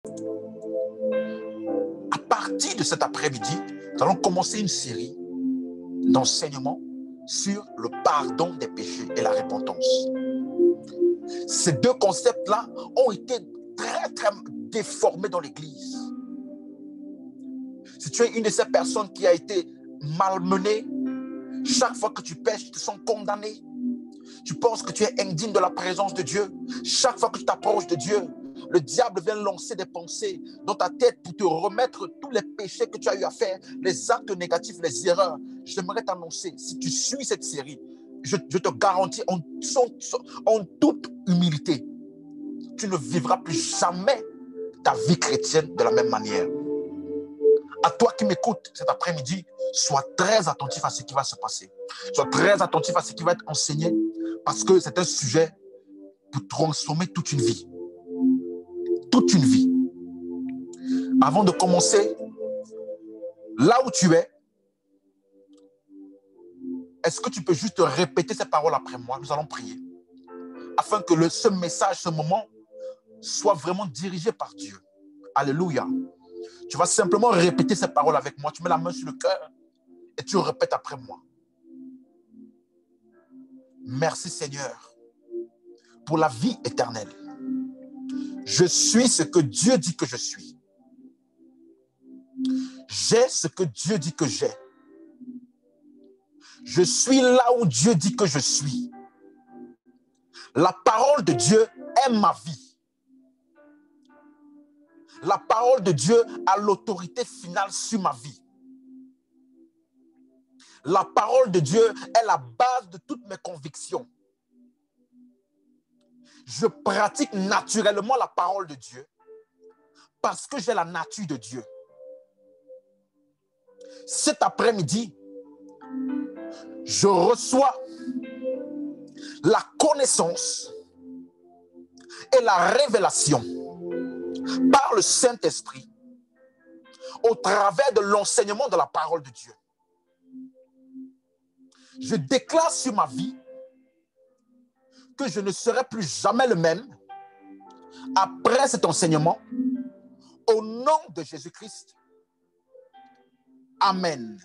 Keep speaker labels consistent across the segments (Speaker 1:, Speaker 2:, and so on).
Speaker 1: À partir de cet après-midi, nous allons commencer une série d'enseignements sur le pardon des péchés et la repentance. Ces deux concepts-là ont été très déformés dans l'Église. Si tu es une de ces personnes qui a été malmenée, chaque fois que tu pêches, tu te sens condamné. Tu penses que tu es indigne de la présence de Dieu. Chaque fois que tu t'approches de Dieu, le diable vient lancer des pensées dans ta tête pour te remettre tous les péchés que tu as eu à faire, les actes négatifs, les erreurs. J'aimerais t'annoncer, si tu suis cette série, je te garantis en toute humilité, tu ne vivras plus jamais ta vie chrétienne de la même manière. À toi qui m'écoutes cet après-midi, sois très attentif à ce qui va se passer. Sois très attentif à ce qui va être enseigné, parce que c'est un sujet pour transformer toute une vie. Toute une vie. Avant de commencer, là où tu es, est-ce que tu peux juste répéter ces paroles après moi? Nous allons prier. Afin que ce message, ce moment, soit vraiment dirigé par Dieu. Alléluia. Tu vas simplement répéter ces paroles avec moi. Tu mets la main sur le cœur et tu répètes après moi. Merci Seigneur pour la vie éternelle. Je suis ce que Dieu dit que je suis. J'ai ce que Dieu dit que j'ai. Je suis là où Dieu dit que je suis. La parole de Dieu est ma vie. La parole de Dieu a l'autorité finale sur ma vie. La parole de Dieu est la base de toutes mes convictions. Je pratique naturellement la parole de Dieu parce que j'ai la nature de Dieu. Cet après-midi, je reçois la connaissance et la révélation par le Saint-Esprit au travers de l'enseignement de la parole de Dieu. Je déclare sur ma vie que je ne serai plus jamais le même après cet enseignement. Au nom de Jésus-Christ. Amen.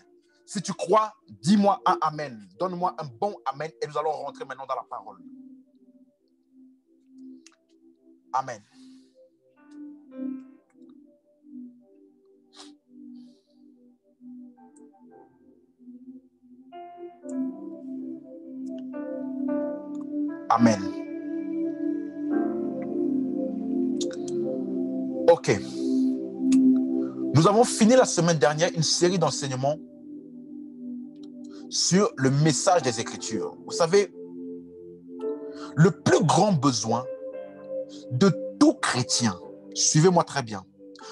Speaker 1: Si tu crois, dis-moi un amen. Donne-moi un bon amen et nous allons rentrer maintenant dans la parole. Amen. Amen. Ok. Nous avons fini la semaine dernière une série d'enseignements sur le message des Écritures. Vous savez, le plus grand besoin de tout chrétien, suivez-moi très bien,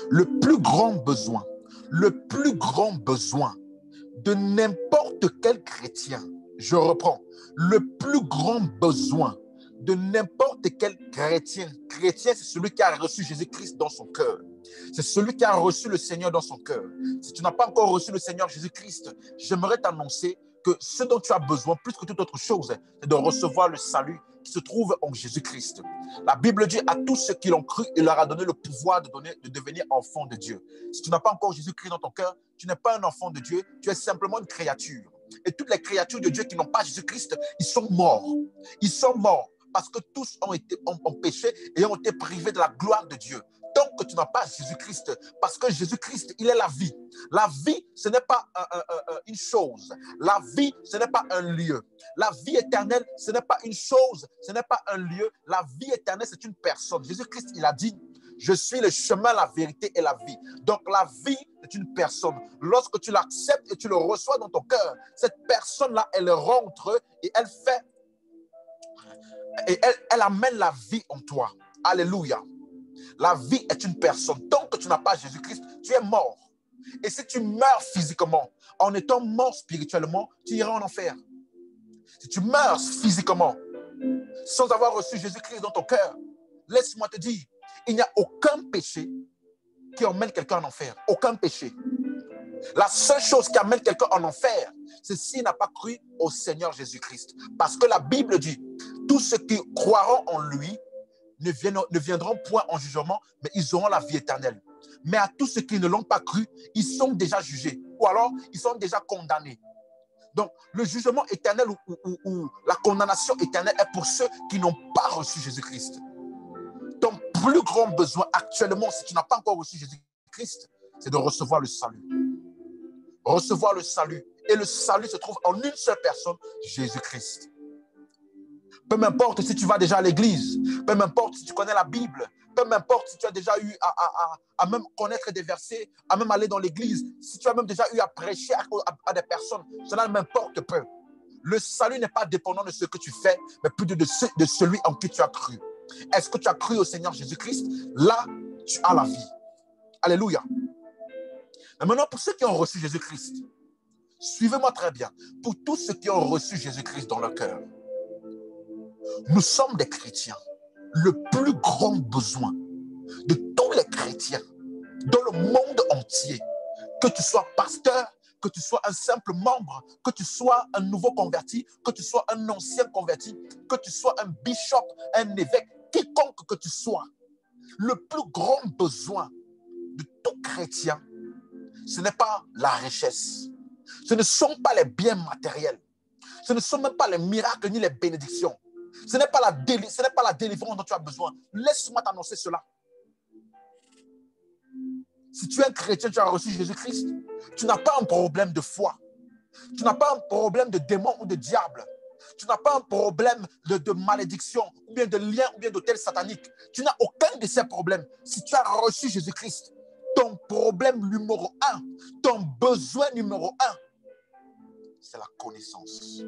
Speaker 1: le plus grand besoin de n'importe quel chrétien, je reprends, le plus grand besoin de n'importe quel chrétien, c'est celui qui a reçu Jésus-Christ dans son cœur. C'est celui qui a reçu le Seigneur dans son cœur. Si tu n'as pas encore reçu le Seigneur Jésus-Christ, j'aimerais t'annoncer que ce dont tu as besoin, plus que toute autre chose, c'est de recevoir le salut qui se trouve en Jésus-Christ. La Bible dit à tous ceux qui l'ont cru, il leur a donné le pouvoir de devenir enfants de Dieu. Si tu n'as pas encore Jésus-Christ dans ton cœur, tu n'es pas un enfant de Dieu, tu es simplement une créature. Et toutes les créatures de Dieu qui n'ont pas Jésus-Christ, ils sont morts. Ils sont morts parce que tous ont péché et ont été privés de la gloire de Dieu. Tant que tu n'as pas Jésus-Christ, parce que Jésus-Christ, il est la vie. La vie, ce n'est pas une chose. La vie, ce n'est pas un lieu. La vie éternelle, ce n'est pas une chose, ce n'est pas un lieu. La vie éternelle, c'est une personne. Jésus-Christ, il a dit, je suis le chemin, la vérité et la vie. Donc la vie, c'est une personne. Lorsque tu l'acceptes et tu le reçois dans ton cœur, cette personne-là, elle rentre et elle fait, et elle amène la vie en toi. Alléluia. La vie est une personne. Tant que tu n'as pas Jésus-Christ, tu es mort. Et si tu meurs physiquement, en étant mort spirituellement, tu iras en enfer. Si tu meurs physiquement, sans avoir reçu Jésus-Christ dans ton cœur, laisse-moi te dire, il n'y a aucun péché qui emmène quelqu'un en enfer. Aucun péché. La seule chose qui amène quelqu'un en enfer, c'est s'il n'a pas cru au Seigneur Jésus-Christ. Parce que la Bible dit, tous ceux qui croiront en lui ne viendront point en jugement, mais ils auront la vie éternelle. Mais à tous ceux qui ne l'ont pas cru, ils sont déjà jugés. Ou alors, ils sont déjà condamnés. Donc, le jugement éternel ou la condamnation éternelle est pour ceux qui n'ont pas reçu Jésus-Christ. Ton plus grand besoin actuellement, si tu n'as pas encore reçu Jésus-Christ, c'est de recevoir le salut. Recevoir le salut. Et le salut se trouve en une seule personne, Jésus-Christ. Peu m'importe si tu vas déjà à l'église, peu m'importe si tu connais la Bible, peu m'importe si tu as déjà eu à même connaître des versets, à même aller dans l'église, si tu as même déjà eu à prêcher à des personnes, cela ne m'importe peu. Le salut n'est pas dépendant de ce que tu fais, mais plutôt de celui en qui tu as cru. Est-ce que tu as cru au Seigneur Jésus-Christ? Là, tu as la vie. Alléluia. Mais maintenant, pour ceux qui ont reçu Jésus-Christ, suivez-moi très bien. Pour tous ceux qui ont reçu Jésus-Christ dans leur cœur, nous sommes des chrétiens. Le plus grand besoin de tous les chrétiens dans le monde entier, que tu sois pasteur, que tu sois un simple membre, que tu sois un nouveau converti, que tu sois un ancien converti, que tu sois un bishop, un évêque, quiconque que tu sois, le plus grand besoin de tout chrétien, ce n'est pas la richesse, ce ne sont pas les biens matériels, ce ne sont même pas les miracles ni les bénédictions. Ce n'est pas la délivrance dont tu as besoin. Laisse-moi t'annoncer cela. Si tu es un chrétien, tu as reçu Jésus-Christ, tu n'as pas un problème de foi. Tu n'as pas un problème de démon ou de diable. Tu n'as pas un problème de malédiction ou bien de lien ou bien d'hôtel satanique. Tu n'as aucun de ces problèmes. Si tu as reçu Jésus-Christ, ton problème numéro 1, ton besoin numéro 1, c'est la connaissance.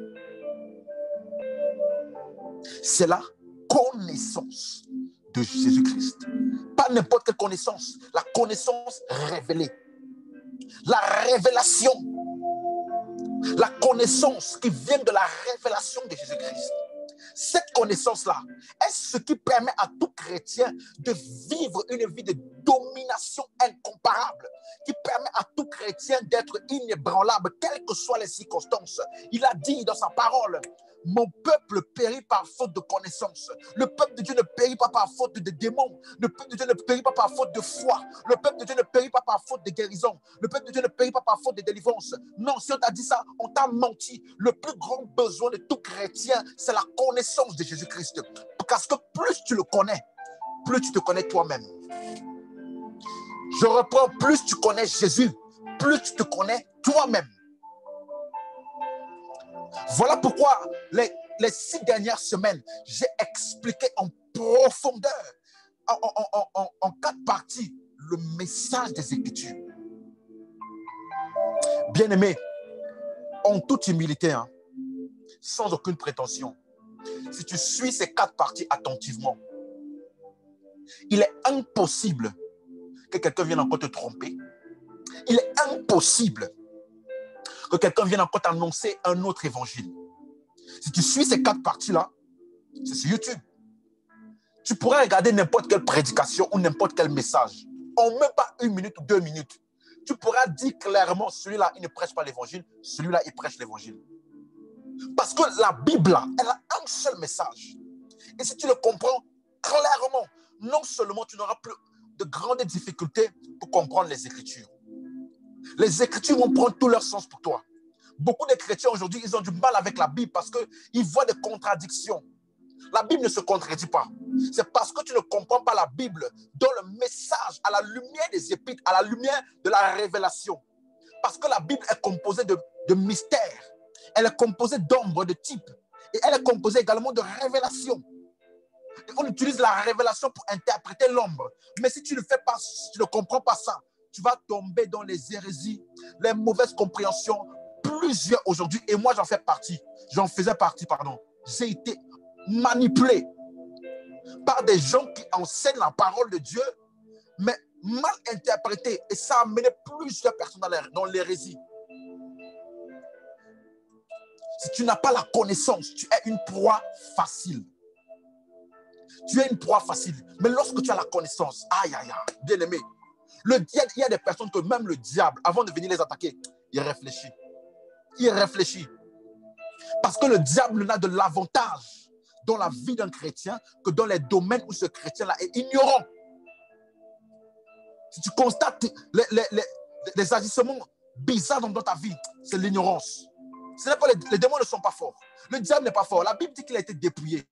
Speaker 1: C'est la connaissance de Jésus-Christ. Pas n'importe quelle connaissance, la connaissance révélée. La révélation. La connaissance qui vient de la révélation de Jésus-Christ. Cette connaissance-là est ce qui permet à tout chrétien de vivre une vie de domination incomparable, qui permet à tout chrétien d'être inébranlable, quelles que soient les circonstances. Il a dit dans sa parole, mon peuple périt par faute de connaissance. Le peuple de Dieu ne périt pas par faute de démons. Le peuple de Dieu ne périt pas par faute de foi. Le peuple de Dieu ne périt pas par faute de guérison. Le peuple de Dieu ne périt pas par faute de délivrance. Non, si on t'a dit ça, on t'a menti. Le plus grand besoin de tout chrétien, c'est la connaissance de Jésus-Christ. Parce que plus tu le connais, plus tu te connais toi-même. Je reprends, plus tu connais Jésus, plus tu te connais toi-même. Voilà pourquoi les 6 dernières semaines, j'ai expliqué en profondeur, en 4 parties, le message des Écritures. Bien-aimés, en toute humilité, sans aucune prétention, si tu suis ces 4 parties attentivement, il est impossible que quelqu'un vienne encore te tromper. Il est impossible que quelqu'un vienne encore t'annoncer un autre évangile. Si tu suis ces 4 parties-là, c'est sur YouTube. Tu pourrais regarder n'importe quelle prédication ou n'importe quel message. En même pas 1 minute ou 2 minutes. Tu pourras dire clairement, celui-là, il ne prêche pas l'évangile. Celui-là, il prêche l'évangile. Parce que la Bible, elle a un seul message. Et si tu le comprends clairement, non seulement tu n'auras plus de grandes difficultés pour comprendre les Écritures. Les Écritures vont prendre tout leur sens pour toi. Beaucoup de chrétiens aujourd'hui, ils ont du mal avec la Bible parce qu'ils voient des contradictions. La Bible ne se contredit pas. C'est parce que tu ne comprends pas la Bible dans le message, à la lumière des Épîtres, à la lumière de la révélation. Parce que la Bible est composée de mystères. Elle est composée d'ombres, de types. Et elle est composée également de révélations. Et on utilise la révélation pour interpréter l'ombre. Mais si tu ne fais pas, si tu ne comprends pas ça, tu vas tomber dans les hérésies, les mauvaises compréhensions. Plusieurs aujourd'hui, et moi j'en faisais partie, pardon. J'ai été manipulé par des gens qui enseignent la parole de Dieu, mais mal interprétée. Et ça a amené plusieurs personnes dans l'hérésie. Si tu n'as pas la connaissance, tu es une proie facile. Tu es une proie facile. Mais lorsque tu as la connaissance, aïe, aïe, aïe, bien aimé, il y a des personnes que même le diable, avant de venir les attaquer, il réfléchit. Il réfléchit. Parce que le diable n'a de l'avantage dans la vie d'un chrétien que dans les domaines où ce chrétien-là est ignorant. Si tu constates les agissements bizarres dans ta vie, c'est l'ignorance. Ce n'est pas les démons ne sont pas forts. Le diable n'est pas fort. La Bible dit qu'il a été dépouillé.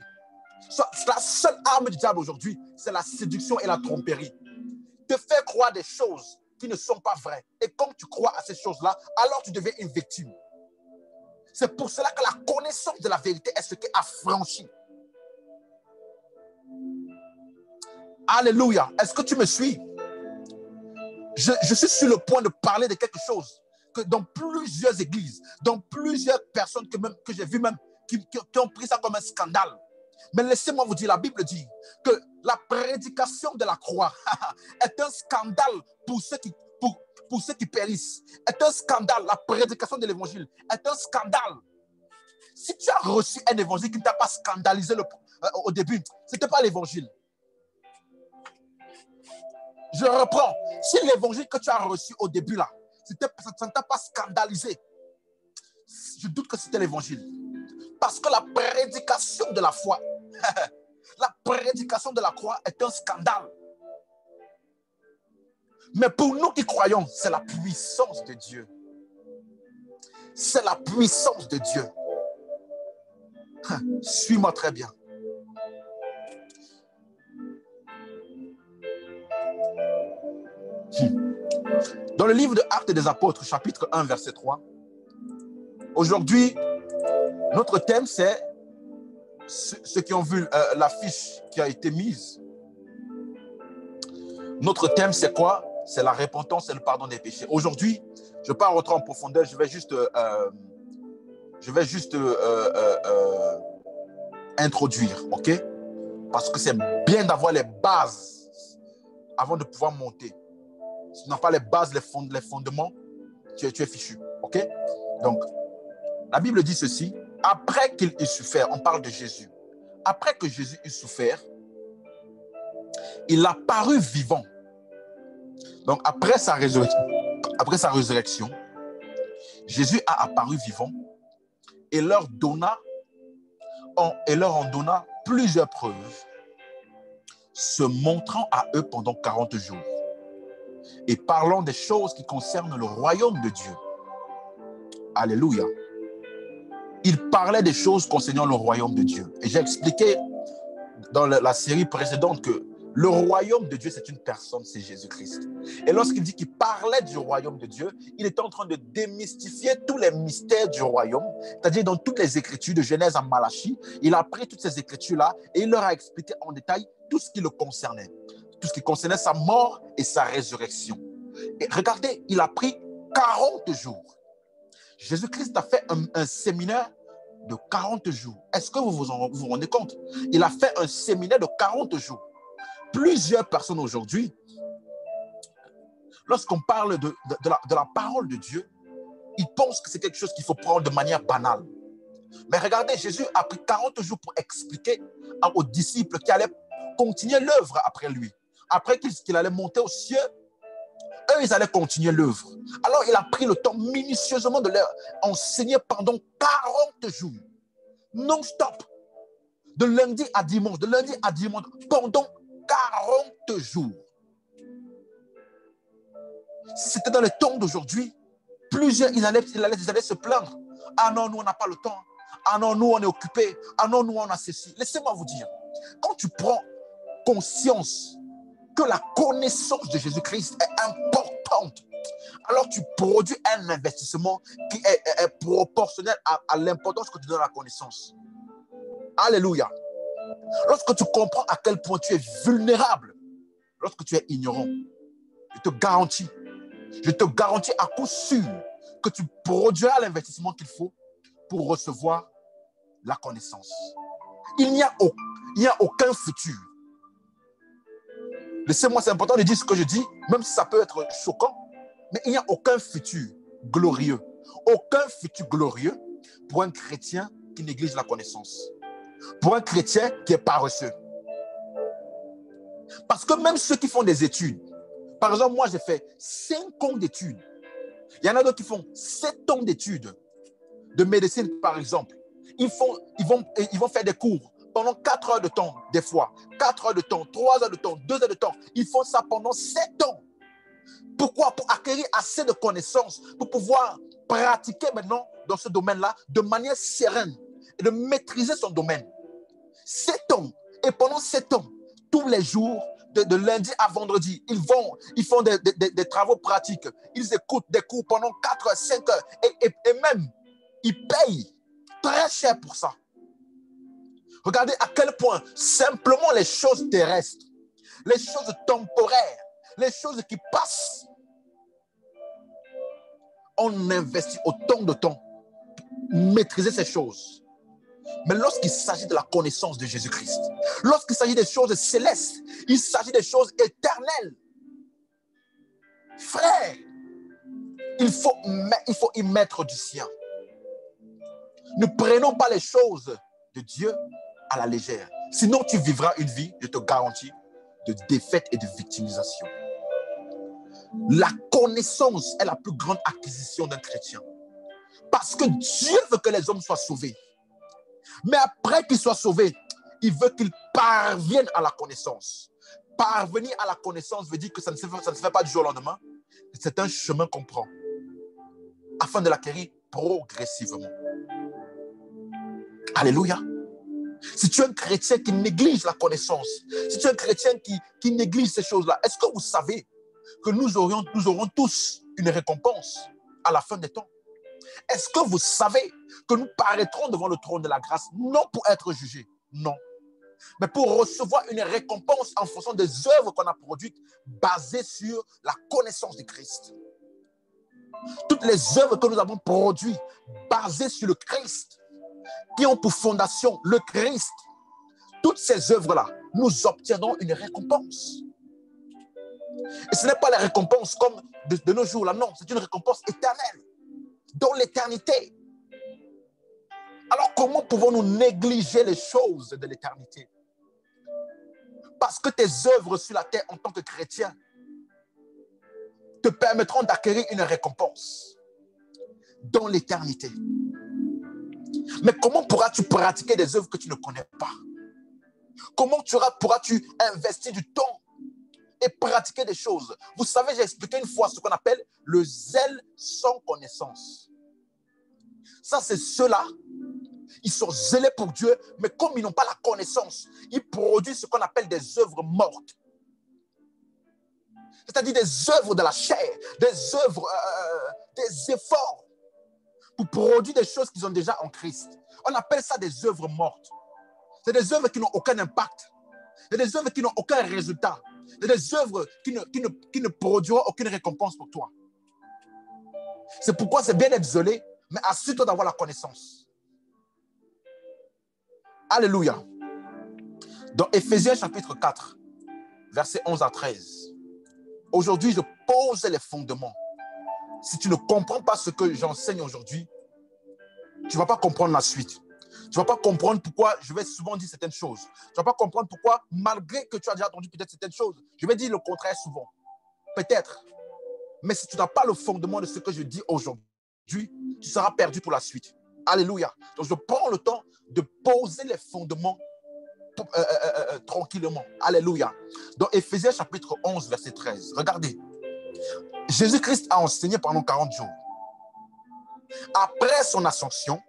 Speaker 1: La seule arme du diable aujourd'hui, c'est la séduction et la tromperie. Te faire croire des choses qui ne sont pas vraies. Et quand tu crois à ces choses-là, alors tu deviens une victime. C'est pour cela que la connaissance de la vérité est ce qui affranchit. Alléluia. Est-ce que tu me suis? Je suis sur le point de parler de quelque chose que dans plusieurs églises, dans plusieurs personnes que j'ai vues même, qui ont pris ça comme un scandale. Mais laissez-moi vous dire, la Bible dit que la prédication de la croix est un scandale pour ceux qui périssent. Est un scandale. La prédication de l'évangile est un scandale. Si tu as reçu un évangile qui ne t'a pas scandalisé au début, ce n'était pas l'évangile. Je reprends. Si l'évangile que tu as reçu au début là, ça ne t'a pas scandalisé, je doute que c'était l'évangile. Parce que la prédication de la foi, la prédication de la croix est un scandale. Mais pour nous qui croyons, c'est la puissance de Dieu. C'est la puissance de Dieu. Suis-moi très bien. Dans le livre de Actes des Apôtres, chapitre 1, verset 3, aujourd'hui, notre thème, c'est ceux qui ont vu l'affiche qui a été mise. Notre thème, c'est quoi? C'est la repentance et le pardon des péchés. Aujourd'hui, je ne vais pas rentrer en profondeur, je vais juste introduire, ok? Parce que c'est bien d'avoir les bases avant de pouvoir monter. Si tu n'as pas les bases, les fondements, tu es fichu, ok? Donc, la Bible dit ceci, après qu'il eut souffert, on parle de Jésus. Après que Jésus eut souffert, il a paru vivant. Donc, après sa résurrection, Jésus a apparu vivant et leur en donna plusieurs preuves, se montrant à eux pendant 40 jours et parlant des choses qui concernent le royaume de Dieu. Alléluia. Il parlait des choses concernant le royaume de Dieu. Et j'ai expliqué dans la série précédente que le royaume de Dieu, c'est une personne, c'est Jésus-Christ. Et lorsqu'il dit qu'il parlait du royaume de Dieu, il est en train de démystifier tous les mystères du royaume, c'est-à-dire dans toutes les écritures, de Genèse à Malachie. Il a pris toutes ces écritures-là et il leur a expliqué en détail tout ce qui le concernait. Tout ce qui concernait sa mort et sa résurrection. Et regardez, il a pris 40 jours. Jésus-Christ a fait un séminaire de 40 jours. Est-ce que vous vous rendez compte? Il a fait un séminaire de 40 jours. Plusieurs personnes aujourd'hui, lorsqu'on parle de la parole de Dieu, ils pensent que c'est quelque chose qu'il faut prendre de manière banale. Mais regardez, Jésus a pris 40 jours pour expliquer aux disciples qui allaient continuer l'œuvre après lui. Après qu'il allait monter aux cieux, eux, ils allaient continuer l'œuvre. Alors, il a pris le temps minutieusement de leur enseigner pendant 40 jours, non-stop, de lundi à dimanche, pendant 40 jours. Si c'était dans le temps d'aujourd'hui, plusieurs, ils allaient se plaindre. Ah non, nous, on n'a pas le temps. Ah non, nous, on est occupés. Ah non, nous, on a ceci. Laissez-moi vous dire, quand tu prends conscience que la connaissance de Jésus-Christ est importante, alors tu produis un investissement qui est proportionnel à l'importance que tu donnes à la connaissance. Alléluia. Lorsque tu comprends à quel point tu es vulnérable, lorsque tu es ignorant, je te garantis à coup sûr que tu produiras l'investissement qu'il faut pour recevoir la connaissance. Il n'y a aucun futur. Laissez-moi, c'est important de dire ce que je dis, même si ça peut être choquant, mais il n'y a aucun futur glorieux. Aucun futur glorieux pour un chrétien qui néglige la connaissance. Pour un chrétien qui est paresseux. Parce que même ceux qui font des études, par exemple, moi j'ai fait 5 ans d'études. Il y en a d'autres qui font 7 ans d'études de médecine, par exemple. Ils vont faire des cours pendant 4 heures de temps, des fois. 4 heures de temps, 3 heures de temps, 2 heures de temps. Ils font ça pendant 7 ans. Pourquoi? Pour acquérir assez de connaissances, pour pouvoir pratiquer maintenant dans ce domaine-là de manière sereine et de maîtriser son domaine. 7 ans. Et pendant 7 ans, tous les jours, de lundi à vendredi, ils font des travaux pratiques. Ils écoutent des cours pendant 4 heures, 5 heures. Et même, ils payent très cher pour ça. Regardez à quel point simplement les choses terrestres, les choses temporaires, les choses qui passent, on investit autant de temps pour maîtriser ces choses. Mais lorsqu'il s'agit de la connaissance de Jésus-Christ, lorsqu'il s'agit des choses célestes, il s'agit des choses éternelles. Frère, il faut y mettre du sien. Ne prenons pas les choses de Dieu à la légère. Sinon, tu vivras une vie, je te garantis, de défaite et de victimisation. La connaissance est la plus grande acquisition d'un chrétien. Parce que Dieu veut que les hommes soient sauvés. Mais après qu'ils soient sauvés, il veut qu'ils parviennent à la connaissance. Parvenir à la connaissance veut dire que ça ne se fait pas du jour au lendemain. C'est un chemin qu'on prend afin de l'acquérir progressivement. Alléluia. Si tu es un chrétien qui néglige la connaissance, si tu es un chrétien qui néglige ces choses-là, est-ce que vous savez que nous aurons tous une récompense à la fin des temps? Est-ce que vous savez que nous paraîtrons devant le trône de la grâce, non pour être jugés, non, mais pour recevoir une récompense en fonction des œuvres qu'on a produites basées sur la connaissance de Christ. Toutes les œuvres que nous avons produites basées sur le Christ, qui ont pour fondation le Christ, toutes ces œuvres-là, nous obtiendrons une récompense. Et ce n'est pas la récompense comme de nos jours là, non, c'est une récompense éternelle, dans l'éternité. Alors comment pouvons-nous négliger les choses de l'éternité? Parce que tes œuvres sur la terre en tant que chrétien te permettront d'acquérir une récompense dans l'éternité. Mais comment pourras-tu pratiquer des œuvres que tu ne connais pas? Comment pourras-tu investir du temps et pratiquer des choses? Vous savez, j'ai expliqué une fois ce qu'on appelle le zèle sans connaissance. Ça, c'est ceux-là, ils sont zélés pour Dieu, mais comme ils n'ont pas la connaissance, ils produisent ce qu'on appelle des œuvres mortes. C'est-à-dire des œuvres de la chair, des œuvres, des efforts pour produire des choses qu'ils ont déjà en Christ. On appelle ça des œuvres mortes. C'est des œuvres qui n'ont aucun impact. C'est des œuvres qui n'ont aucun résultat. C'est des œuvres qui ne produiront aucune récompense pour toi. C'est pourquoi c'est bien d'être zélé, mais assure-toi d'avoir la connaissance. Alléluia. Dans Éphésiens chapitre 4, versets 11 à 13. Aujourd'hui, je pose les fondements. Si tu ne comprends pas ce que j'enseigne aujourd'hui, tu ne vas pas comprendre la suite. Tu ne vas pas comprendre pourquoi je vais souvent dire certaines choses. Tu ne vas pas comprendre pourquoi, malgré que tu as déjà entendu peut-être certaines choses, je vais dire le contraire souvent. Peut-être. Mais si tu n'as pas le fondement de ce que je dis aujourd'hui, tu seras perdu pour la suite. Alléluia. Donc, je prends le temps de poser les fondements tranquillement. Alléluia. Dans Éphésiens chapitre 11, verset 13, regardez. Jésus-Christ a enseigné pendant 40 jours. Après son ascension,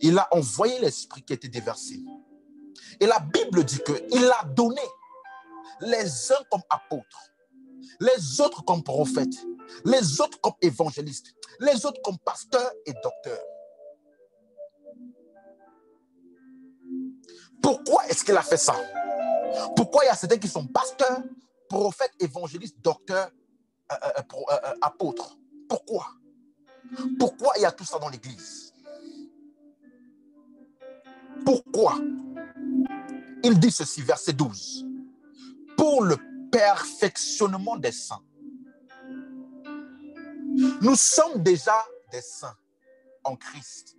Speaker 1: il a envoyé l'Esprit qui était déversé. Et la Bible dit qu'il a donné les uns comme apôtres, les autres comme prophètes, les autres comme évangélistes, les autres comme pasteurs et docteurs. Pourquoi est-ce qu'il a fait ça? Pourquoi il y a certains qui sont pasteurs, prophètes, évangélistes, docteurs, apôtres? Pourquoi? Pourquoi il y a tout ça dans l'Église? Pourquoi? Il dit ceci, verset 12. Pour le perfectionnement des saints. Nous sommes déjà des saints en Christ.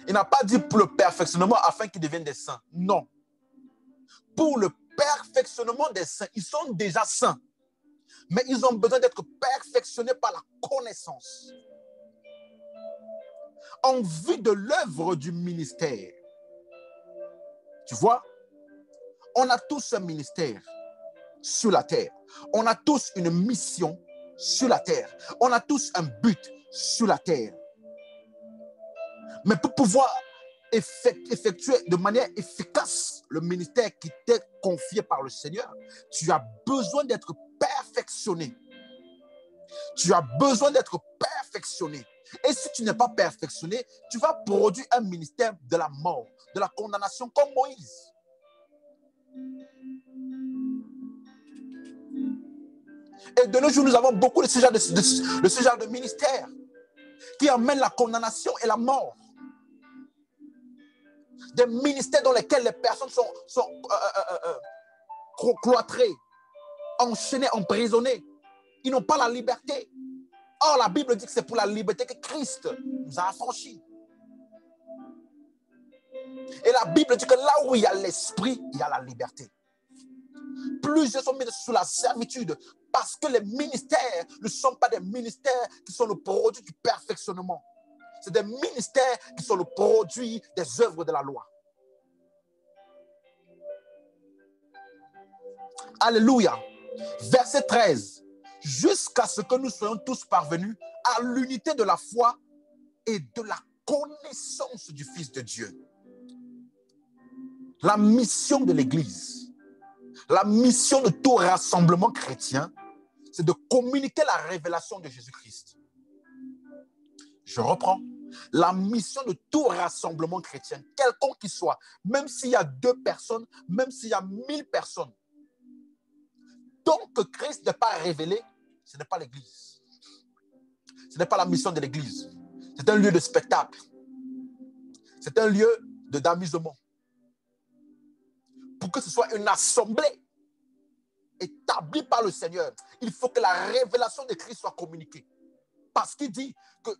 Speaker 1: Il n'a pas dit pour le perfectionnement afin qu'ils deviennent des saints. Non. Pour le perfectionnement des saints, ils sont déjà saints. Mais ils ont besoin d'être perfectionnés par la connaissance. en vue de l'œuvre du ministère. Tu vois, on a tous un ministère sur la terre. On a tous une mission sur la terre. On a tous un but sur la terre. Mais pour pouvoir effectuer de manière efficace le ministère qui t'est confié par le Seigneur, tu as besoin d'être perfectionné. Tu as besoin d'être perfectionné. Et si tu n'es pas perfectionné, tu vas produire un ministère de la mort, de la condamnation comme Moïse. Et de nos jours, nous avons beaucoup de ce genre de ministère qui emmène la condamnation et la mort. Des ministères dans lesquels les personnes sont cloîtrées, enchaînées, emprisonnées. Ils n'ont pas la liberté. Or, la Bible dit que c'est pour la liberté que Christ nous a affranchis. Et la Bible dit que là où il y a l'esprit, il y a la liberté. Plusieurs sont mis sous la servitude parce que les ministères ne sont pas des ministères qui sont le produit du perfectionnement. C'est des ministères qui sont le produit des œuvres de la loi. Alléluia. Verset 13. Jusqu'à ce que nous soyons tous parvenus à l'unité de la foi et de la connaissance du Fils de Dieu. La mission de l'Église, la mission de tout rassemblement chrétien, c'est de communiquer la révélation de Jésus-Christ. Je reprends. La mission de tout rassemblement chrétien, quelconque qu'il soit, même s'il y a 2 personnes, même s'il y a 1000 personnes, tant que Christ n'est pas révélé, ce n'est pas l'Église. Ce n'est pas la mission de l'Église. C'est un lieu de spectacle. C'est un lieu d'amusement. Pour que ce soit une assemblée établie par le Seigneur, il faut que la révélation de Christ soit communiquée. Parce qu'il dit que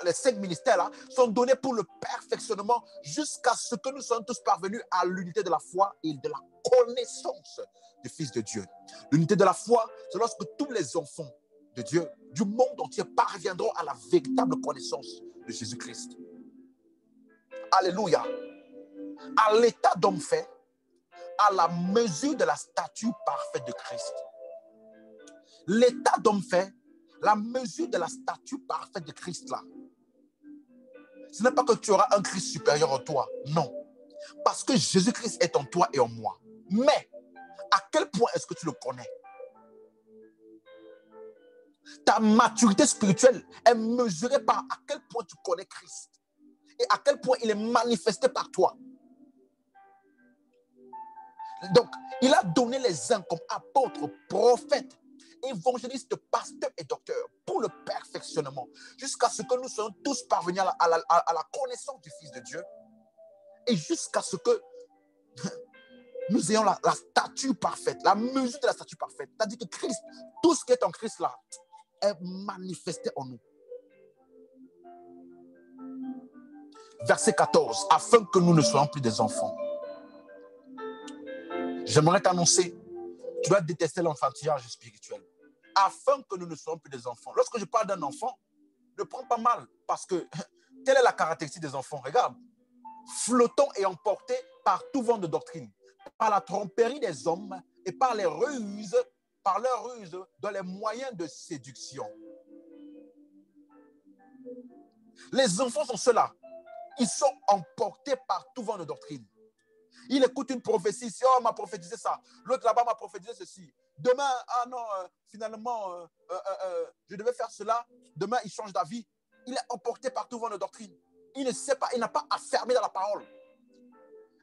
Speaker 1: les 5 ministères-là sont donnés pour le perfectionnement jusqu'à ce que nous soyons tous parvenus à l'unité de la foi et de la connaissance du Fils de Dieu. L'unité de la foi, c'est lorsque tous les enfants de Dieu, du monde entier, parviendront à la véritable connaissance de Jésus-Christ. Alléluia. À l'état d'homme fait, à la mesure de la stature parfaite de Christ. L'état d'homme fait, la mesure de la stature parfaite de Christ là. Ce n'est pas que tu auras un Christ supérieur en toi, non. Parce que Jésus-Christ est en toi et en moi. Mais, à quel point est-ce que tu le connais? Ta maturité spirituelle est mesurée par à quel point tu connais Christ. Et à quel point il est manifesté par toi. Donc, il a donné les uns comme apôtres, prophètes, évangélistes, pasteurs et docteurs pour le perfectionnement, jusqu'à ce que nous soyons tous parvenus à la connaissance du Fils de Dieu et jusqu'à ce que nous ayons la stature parfaite, la mesure de la stature parfaite. C'est-à-dire que Christ, tout ce qui est en Christ là, est manifesté en nous. Verset 14, afin que nous ne soyons plus des enfants. J'aimerais t'annoncer, tu dois détester l'enfantillage spirituel. Afin que nous ne soyons plus des enfants. Lorsque je parle d'un enfant, ne prends pas mal, parce que quelle est la caractéristique des enfants? Regarde, flottons et emportés par tout vent de doctrine, par la tromperie des hommes et par leurs ruses dans les moyens de séduction. Les enfants sont ceux-là. Ils sont emportés par tout vent de doctrine. Il écoute une prophétie, ici, oh, m'a prophétisé ça. L'autre là-bas m'a prophétisé ceci. Demain, ah non, finalement, je devais faire cela. Demain, il change d'avis. Il est emporté par tout vent de doctrine. Il ne sait pas, il n'a pas affermi dans la parole.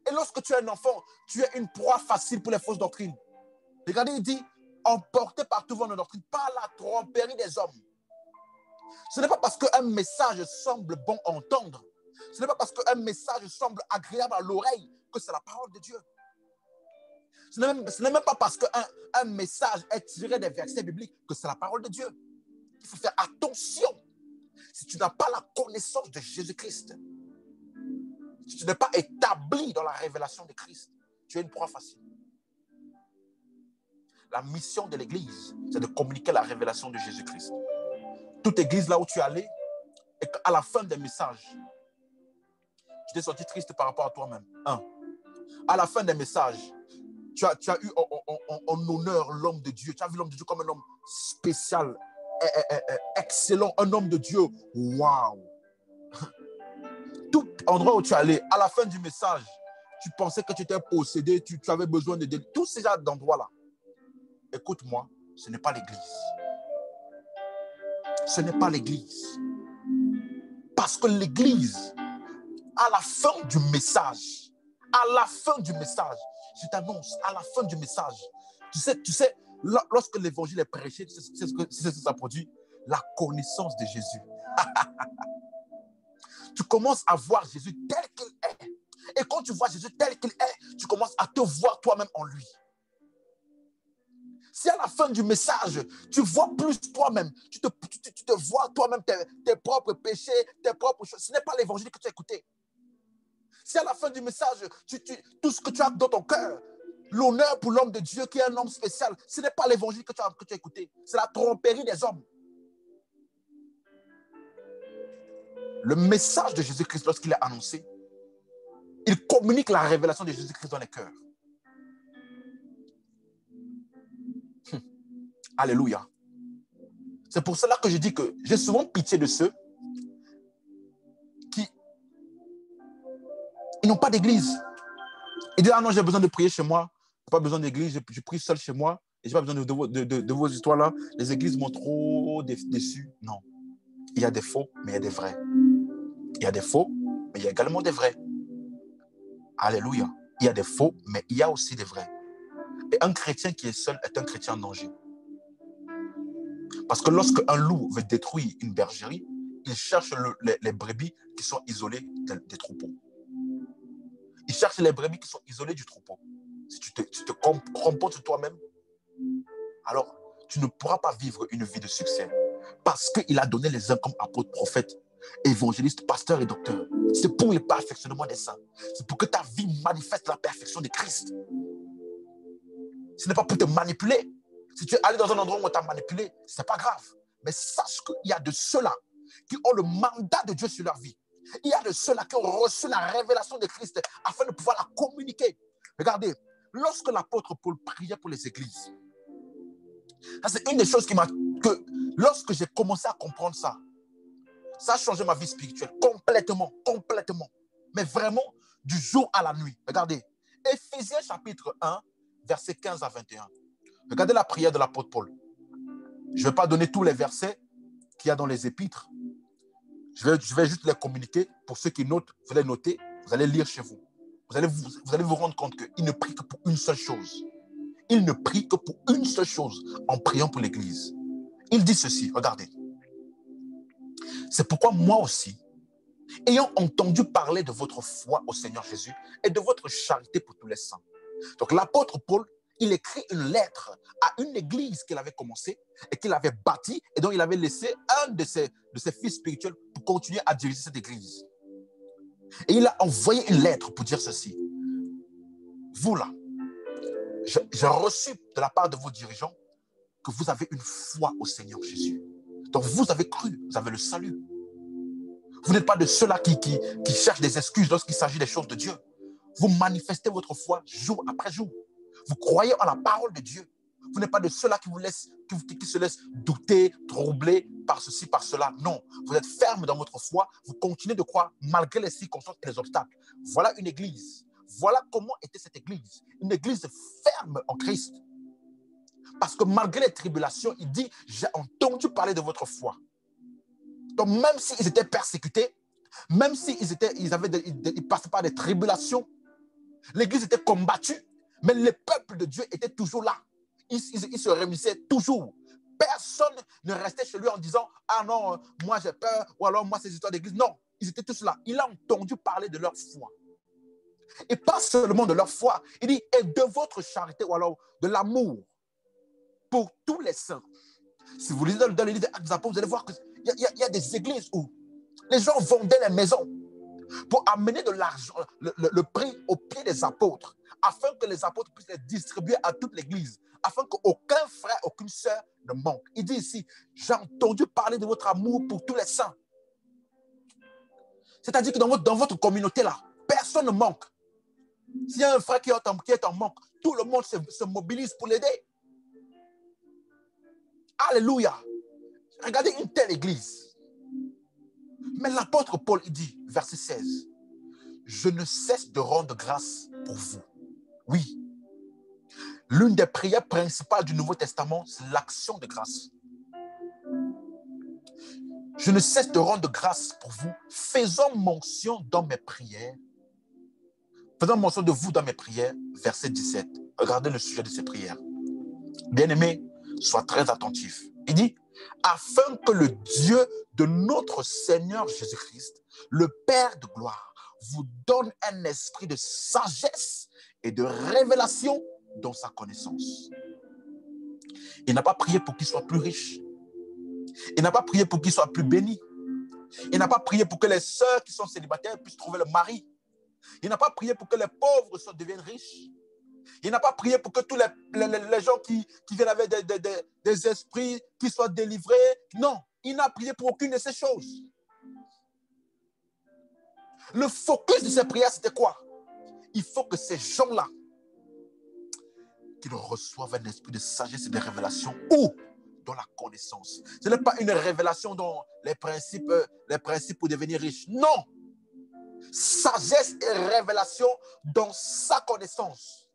Speaker 1: Et lorsque tu es un enfant, tu es une proie facile pour les fausses doctrines. Regardez, il dit, emporté par tout vent de doctrine, par la tromperie des hommes. Ce n'est pas parce qu'un message semble bon à entendre. Ce n'est pas parce qu'un message semble agréable à l'oreille que c'est la parole de Dieu. Ce n'est même pas parce qu'un message est tiré des versets bibliques que c'est la parole de Dieu. Il faut faire attention. Si tu n'as pas la connaissance de Jésus-Christ, si tu n'es pas établi dans la révélation de Christ, tu es une proie facile. La mission de l'Église, c'est de communiquer la révélation de Jésus-Christ. Toute église là où tu es allé, et qu'à la fin des messages, tu t'es senti triste par rapport à toi-même. À la fin des messages, tu as eu en honneur l'homme de Dieu. Tu as vu l'homme de Dieu comme un homme spécial, excellent, un homme de Dieu. Waouh! Tout endroit où tu allais, à la fin du message, tu pensais que tu étais possédé, tu avais besoin de tous ces genres d'endroits-là. Écoute-moi, ce n'est pas l'église. Ce n'est pas l'église. Parce que l'église, à la fin du message, je t'annonce, à la fin du message, tu sais, lorsque l'évangile est prêché, tu sais ce que ça produit? La connaissance de Jésus. Tu commences à voir Jésus tel qu'il est. Et quand tu vois Jésus tel qu'il est, tu commences à te voir toi-même en lui. Si à la fin du message, tu vois plus toi-même, tu te vois toi-même tes propres péchés, tes propres choses, ce n'est pas l'évangile que tu as écouté. Si à la fin du message, tout ce que tu as dans ton cœur, l'honneur pour l'homme de Dieu qui est un homme spécial, ce n'est pas l'évangile que tu as écouté, c'est la tromperie des hommes. Le message de Jésus-Christ, lorsqu'il est annoncé, il communique la révélation de Jésus-Christ dans les cœurs. Alléluia. C'est pour cela que je dis que j'ai souvent pitié de ceux qui n'ont pas d'église. Ils disent, ah non, j'ai besoin de prier chez moi. Je n'ai pas besoin d'église, je prie seul chez moi. Et je n'ai pas besoin de vos histoires-là. Les églises m'ont trop déçu. Non. Il y a des faux, mais il y a des vrais. Il y a des faux, mais il y a également des vrais. Alléluia. Il y a des faux, mais il y a aussi des vrais. Et un chrétien qui est seul est un chrétien en danger. Parce que lorsque un loup veut détruire une bergerie, il cherche les brebis qui sont isolées des troupeaux. Il cherche les brebis qui sont isolées du troupeau. Si tu te comportes toi-même, alors tu ne pourras pas vivre une vie de succès. Parce qu'il a donné les uns comme apôtres, prophètes, évangélistes, pasteurs et docteurs. C'est pour le perfectionnement des saints. C'est pour que ta vie manifeste la perfection de Christ. Ce n'est pas pour te manipuler. Si tu es allé dans un endroit où on t'a manipulé, ce n'est pas grave. Mais sache qu'il y a de ceux-là qui ont le mandat de Dieu sur leur vie. Il y a de ceux-là qui ont reçu la révélation de Christ afin de pouvoir la communiquer. Regardez, lorsque l'apôtre Paul priait pour les églises, ça c'est une des choses que lorsque j'ai commencé à comprendre ça, ça a changé ma vie spirituelle complètement. Mais vraiment, du jour à la nuit. Regardez, Éphésiens chapitre 1, versets 15 à 21. Regardez la prière de l'apôtre Paul. Je ne vais pas donner tous les versets qu'il y a dans les épîtres. Je vais juste les communiquer. Pour ceux qui notent, vous allez noter, vous allez lire chez vous. Vous allez vous rendre compte qu'il ne prie que pour une seule chose. Il ne prie que pour une seule chose en priant pour l'Église. Il dit ceci, regardez. C'est pourquoi moi aussi, ayant entendu parler de votre foi au Seigneur Jésus et de votre charité pour tous les saints. Donc l'apôtre Paul, il écrit une lettre à une église qu'il avait commencée et qu'il avait bâtie et dont il avait laissé un de ses fils spirituels pour continuer à diriger cette église. Et il a envoyé une lettre pour dire ceci. Vous là, j'ai reçu de la part de vos dirigeants que vous avez une foi au Seigneur Jésus. Donc vous avez cru, vous avez le salut. Vous n'êtes pas de ceux-là qui cherchent des excuses lorsqu'il s'agit des choses de Dieu. Vous manifestez votre foi jour après jour. Vous croyez en la parole de Dieu. Vous n'êtes pas de ceux-là qui se laissent douter, troubler par ceci, par cela. Non, vous êtes ferme dans votre foi. Vous continuez de croire malgré les circonstances et les obstacles. Voilà une église. Voilà comment était cette église. Une église ferme en Christ. Parce que malgré les tribulations, il dit, j'ai entendu parler de votre foi. Donc même s'ils étaient persécutés, même s'ils passaient par des tribulations, l'église était combattue, mais le peuple de Dieu était toujours là. Ils se réunissaient toujours. Personne ne restait chez lui en disant « Ah non, moi j'ai peur » ou alors « Moi ces histoires d'église ». Non, ils étaient tous là. Il a entendu parler de leur foi. Et pas seulement de leur foi. Il dit « Et de votre charité » ou alors de l'amour pour tous les saints. Si vous lisez dans les livres des Apôtres, vous allez voir qu'il y a des églises où les gens vendaient les maisons pour amener de l'argent, le prix au pied des apôtres, afin que les apôtres puissent les distribuer à toute l'église, afin qu'aucun frère, aucune sœur ne manque. Il dit ici, j'ai entendu parler de votre amour pour tous les saints. C'est-à-dire que dans votre communauté, là, personne ne manque. S'il y a un frère qui est en manque, tout le monde se mobilise pour l'aider. Alléluia. Regardez une telle église. Mais l'apôtre Paul, il dit, verset 16, je ne cesse de rendre grâce pour vous. Oui. L'une des prières principales du Nouveau Testament, c'est l'action de grâce. Je ne cesse de rendre grâce pour vous, faisant mention dans mes prières. Faisant mention de vous dans mes prières, verset 17. Regardez le sujet de ces prières. Bien-aimés, sois très attentifs. Il dit, afin que le Dieu de notre Seigneur Jésus-Christ, le Père de gloire, vous donne un esprit de sagesse et de révélation dans sa connaissance. Il n'a pas prié pour qu'il soit plus riche. Il n'a pas prié pour qu'il soit plus béni. Il n'a pas prié pour que les sœurs qui sont célibataires puissent trouver le mari. Il n'a pas prié pour que les pauvres deviennent riches. Il n'a pas prié pour que tous les gens qui viennent avec des esprits qui soient délivrés. Non, il n'a prié pour aucune de ces choses. Le focus de ces prières, c'était quoi? Il faut que ces gens-là, qu'ils reçoivent un esprit de sagesse et de révélation ou dans la connaissance. Ce n'est pas une révélation dans les principes pour devenir riche. Non! Sagesse et révélation dans sa connaissance.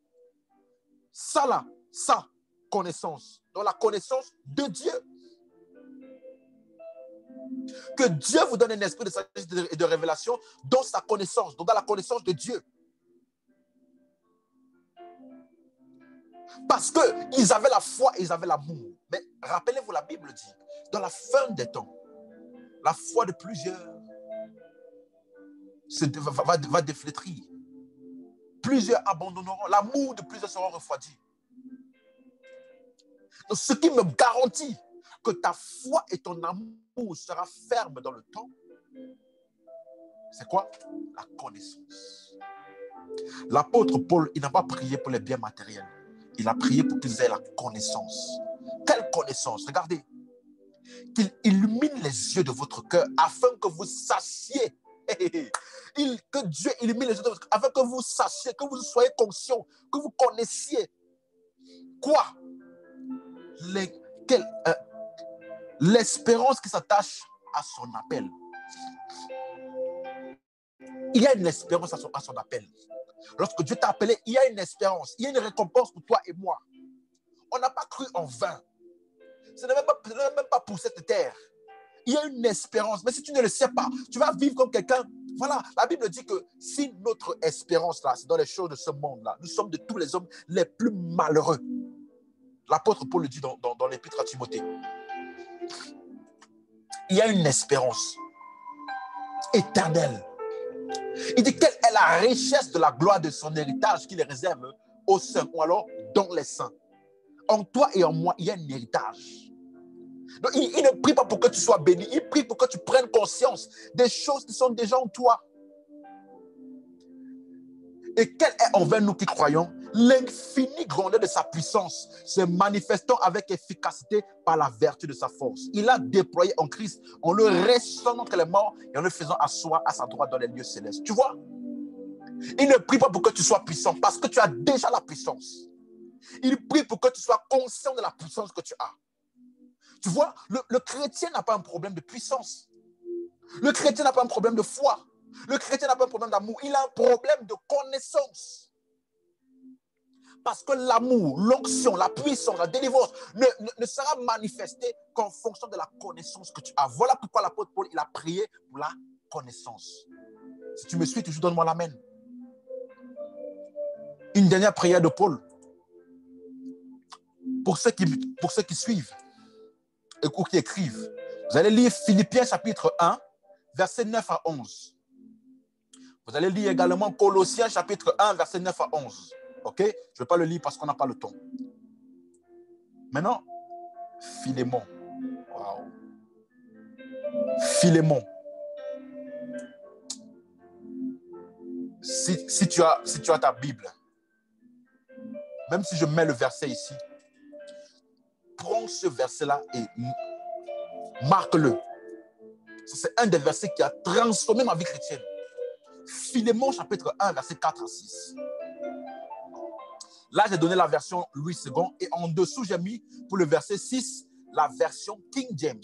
Speaker 1: Ça là, sa connaissance. Dans la connaissance de Dieu. Que Dieu vous donne un esprit de sagesse et de révélation dans sa connaissance, dans la connaissance de Dieu. Parce qu'ils avaient la foi et ils avaient l'amour. Mais rappelez-vous, la Bible dit, dans la fin des temps, la foi de plusieurs va déflétrir. Plusieurs abandonneront. L'amour de plusieurs sera refroidi. Donc, ce qui me garantit que ta foi et ton amour sera ferme dans le temps, c'est quoi? La connaissance. L'apôtre Paul, il n'a pas prié pour les biens matériels. Il a prié pour qu'ils aient la connaissance. Quelle connaissance? Regardez. Qu'il illumine les yeux de votre cœur afin que vous sachiez. Que Dieu illumine les yeux de votre cœur afin que vous sachiez, que vous soyez conscient, que vous connaissiez. Quoi? L'espérance qui s'attache à son appel. Il y a une espérance à son appel. Lorsque Dieu t'a appelé, il y a une espérance, il y a une récompense pour toi et moi. On n'a pas cru en vain. Ce n'est même pas pour cette terre. Il y a une espérance, mais si tu ne le sais pas, tu vas vivre comme quelqu'un. Voilà, la Bible dit que si notre espérance, là, c'est dans les choses de ce monde-là, nous sommes de tous les hommes les plus malheureux. L'apôtre Paul le dit dans l'épître à Timothée. Il y a une espérance éternelle. Il dit quelle est la richesse de la gloire de son héritage qu'il réserve aux saints, ou alors dans les saints. En toi et en moi, il y a un héritage. Donc, il ne prie pas pour que tu sois béni, il prie pour que tu prennes conscience des choses qui sont déjà en toi. Et quelle est envers nous qui croyons l'infinie grandeur de sa puissance, se manifestant avec efficacité par la vertu de sa force. Il a déployé en Christ en le ressuscitant entre les morts et en le faisant asseoir à sa droite dans les lieux célestes. Tu vois? Il ne prie pas pour que tu sois puissant parce que tu as déjà la puissance. Il prie pour que tu sois conscient de la puissance que tu as. Tu vois, le chrétien n'a pas un problème de puissance. Le chrétien n'a pas un problème de foi. Le chrétien n'a pas un problème d'amour. Il a un problème de connaissance. Parce que l'amour, l'onction, la puissance, la délivrance ne sera manifestée qu'en fonction de la connaissance que tu as. Voilà pourquoi l'apôtre Paul, il a prié pour la connaissance. Si tu me suis, toujours donne-moi l'amen. Une dernière prière de Paul. Pour ceux qui suivent et qui écrivent, vous allez lire Philippiens chapitre 1, versets 9 à 11. Vous allez lire également Colossiens chapitre 1, versets 9 à 11. Ok? Je ne vais pas le lire parce qu'on n'a pas le temps. Maintenant, Philémon. Wow. Philémon. Si tu as ta Bible, même si je mets le verset ici, prends ce verset-là et marque-le. C'est un des versets qui a transformé ma vie chrétienne. Philémon, chapitre 1, verset 4 à 6. Là, j'ai donné la version Louis II et en dessous, j'ai mis pour le verset 6 la version King James,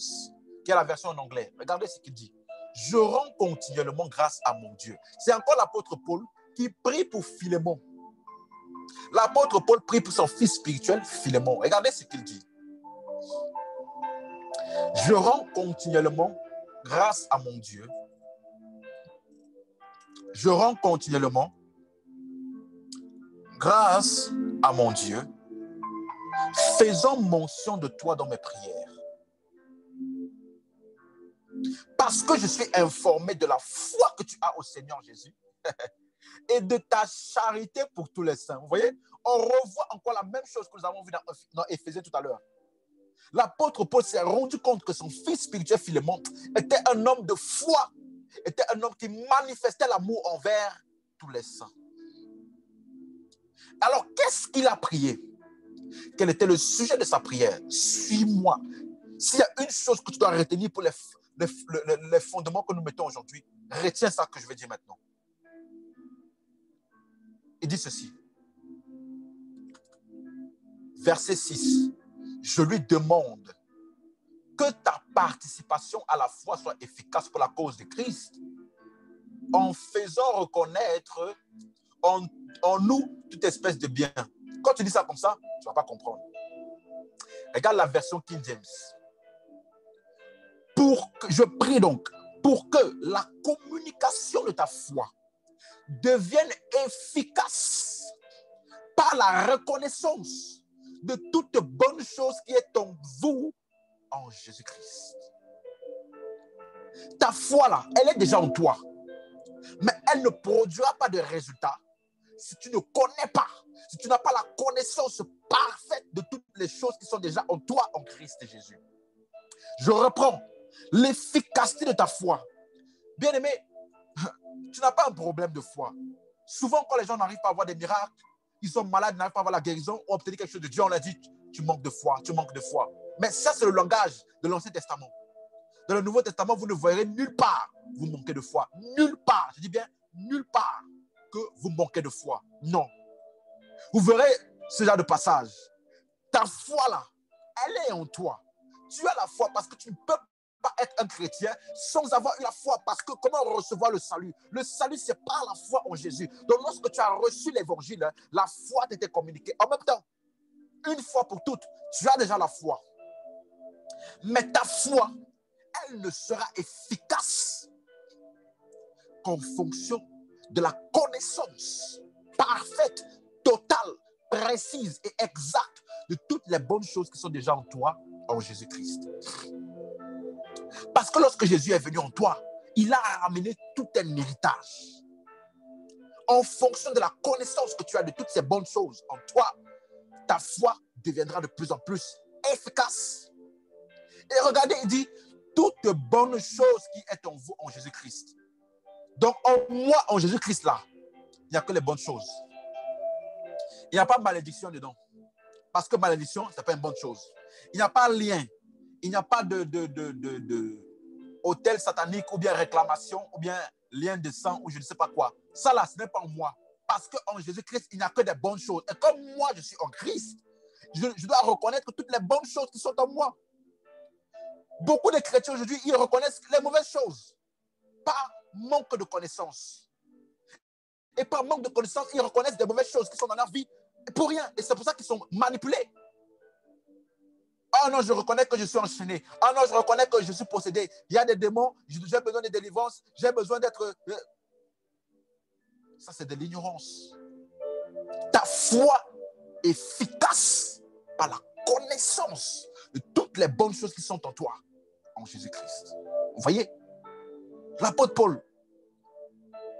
Speaker 1: qui est la version en anglais. Regardez ce qu'il dit. Je rends continuellement grâce à mon Dieu. C'est encore l'apôtre Paul qui prie pour Philémon. L'apôtre Paul prie pour son fils spirituel, Philémon. Regardez ce qu'il dit. Je rends continuellement grâce à mon Dieu. Je rends continuellement grâce à mon Dieu, faisant mention de toi dans mes prières. Parce que je suis informé de la foi que tu as au Seigneur Jésus et de ta charité pour tous les saints. Vous voyez, on revoit encore la même chose que nous avons vu dans Éphésiens tout à l'heure. L'apôtre Paul s'est rendu compte que son fils spirituel Philémon était un homme de foi, était un homme qui manifestait l'amour envers tous les saints. Alors, qu'est-ce qu'il a prié? Quel était le sujet de sa prière? Suis-moi. S'il y a une chose que tu dois retenir pour les fondements que nous mettons aujourd'hui, retiens ça que je vais dire maintenant. Il dit ceci. Verset 6. Je lui demande que ta participation à la foi soit efficace pour la cause de Christ, en faisant reconnaître en nous toute espèce de bien. Quand tu dis ça comme ça, tu ne vas pas comprendre. Regarde la version King James. Je prie donc pour que la communication de ta foi devienne efficace par la reconnaissance de toute bonne chose qui est en vous en Jésus-Christ. Ta foi là, elle est déjà en toi, mais elle ne produira pas de résultats si tu ne connais pas, si tu n'as pas la connaissance parfaite de toutes les choses qui sont déjà en toi en Christ Jésus. Je reprends. L'efficacité de ta foi. Bien-aimé, tu n'as pas un problème de foi. Souvent, quand les gens n'arrivent pas à avoir des miracles, ils sont malades, ils n'arrivent pas à avoir la guérison, ou obtenir quelque chose de Dieu, on leur dit, tu manques de foi, tu manques de foi. Mais ça, c'est le langage de l'Ancien Testament. Dans le Nouveau Testament, vous ne verrez nulle part vous manquez de foi. Nulle part, je dis bien nulle part que vous manquez de foi. Non. Vous verrez ce genre de passage. Ta foi là, elle est en toi. Tu as la foi parce que tu ne peux pas être un chrétien sans avoir eu la foi. Parce que comment recevoir le salut? Le salut, c'est par la foi en Jésus. Donc, lorsque tu as reçu l'évangile, la foi t'était communiquée. En même temps, une fois pour toutes, tu as déjà la foi. Mais ta foi, elle ne sera efficace qu'en fonction de la connaissance parfaite, totale, précise et exacte de toutes les bonnes choses qui sont déjà en toi, en Jésus-Christ. Parce que lorsque Jésus est venu en toi, il a ramené tout un héritage. En fonction de la connaissance que tu as de toutes ces bonnes choses en toi, ta foi deviendra de plus en plus efficace. Et regardez, il dit, toute bonne chose qui est en vous, en Jésus-Christ. Donc, en moi, en Jésus-Christ, là, il n'y a que les bonnes choses. Il n'y a pas de malédiction dedans. Parce que malédiction, ce n'est pas une bonne chose. Il n'y a pas de lien. Il n'y a pas de hôtel satanique ou bien réclamation ou bien lien de sang ou je ne sais pas quoi. Ça là, ce n'est pas en moi. Parce qu'en Jésus-Christ, il n'y a que des bonnes choses. Et comme moi, je suis en Christ, je dois reconnaître toutes les bonnes choses qui sont en moi. Beaucoup de chrétiens aujourd'hui, ils reconnaissent les mauvaises choses. Par manque de connaissances. Et par manque de connaissances, ils reconnaissent des mauvaises choses qui sont dans leur vie pour rien. Et c'est pour ça qu'ils sont manipulés. Ah non, je reconnais que je suis enchaîné. Ah non, je reconnais que je suis possédé. Il y a des démons, j'ai besoin de délivrance, j'ai besoin d'être... Ça, c'est de l'ignorance. Ta foi efficace par la connaissance de toutes les bonnes choses qui sont en toi, en Jésus-Christ. Vous voyez? L'apôtre Paul,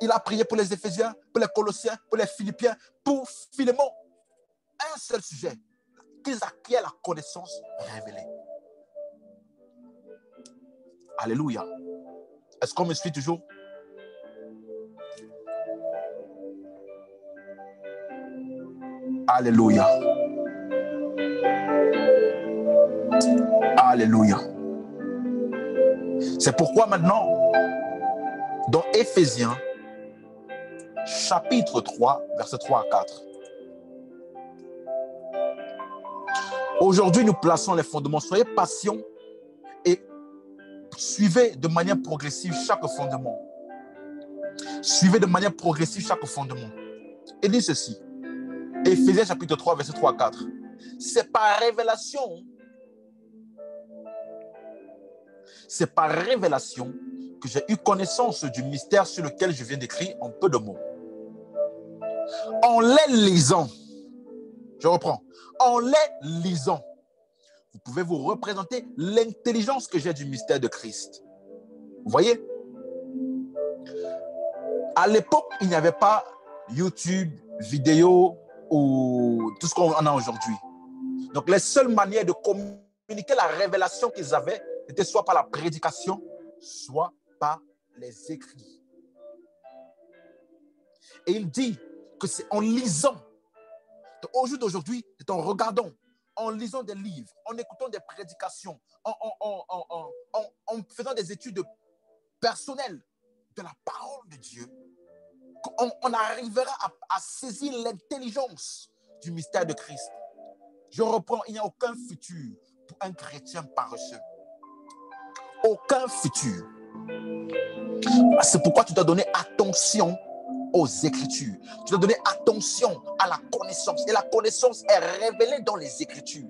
Speaker 1: il a prié pour les Éphésiens, pour les Colossiens, pour les Philippiens, pour Philémon. Un seul sujet, qu'ils acquièrent la connaissance révélée. Alléluia. Est-ce qu'on me suit toujours? Alléluia. Alléluia. C'est pourquoi maintenant, dans Éphésiens, chapitre 3, versets 3 à 4. Aujourd'hui, nous plaçons les fondements. Soyez patients et suivez de manière progressive chaque fondement. Suivez de manière progressive chaque fondement. Et dit ceci. Éphésiens chapitre 3, verset 3 à 4. C'est par révélation. C'est par révélation que j'ai eu connaissance du mystère sur lequel je viens d'écrire en peu de mots. En les lisant, je reprends, en les lisant, vous pouvez vous représenter l'intelligence que j'ai du mystère de Christ. Vous voyez? À l'époque, il n'y avait pas YouTube, vidéo ou tout ce qu'on a aujourd'hui. Donc, les seules manières de communiquer la révélation qu'ils avaient, c'était soit par la prédication, soit par les écrits. Et il dit que c'est en lisant. Au jour d'aujourd'hui, c'est en regardant, en lisant des livres, en écoutant des prédications, en faisant des études personnelles de la parole de Dieu, qu'on arrivera à saisir l'intelligence du mystère de Christ. Je reprends, il n'y a aucun futur pour un chrétien paresseux. Aucun futur. C'est pourquoi tu dois donner attention aux Écritures. Tu dois donner attention à la connaissance. Et la connaissance est révélée dans les Écritures.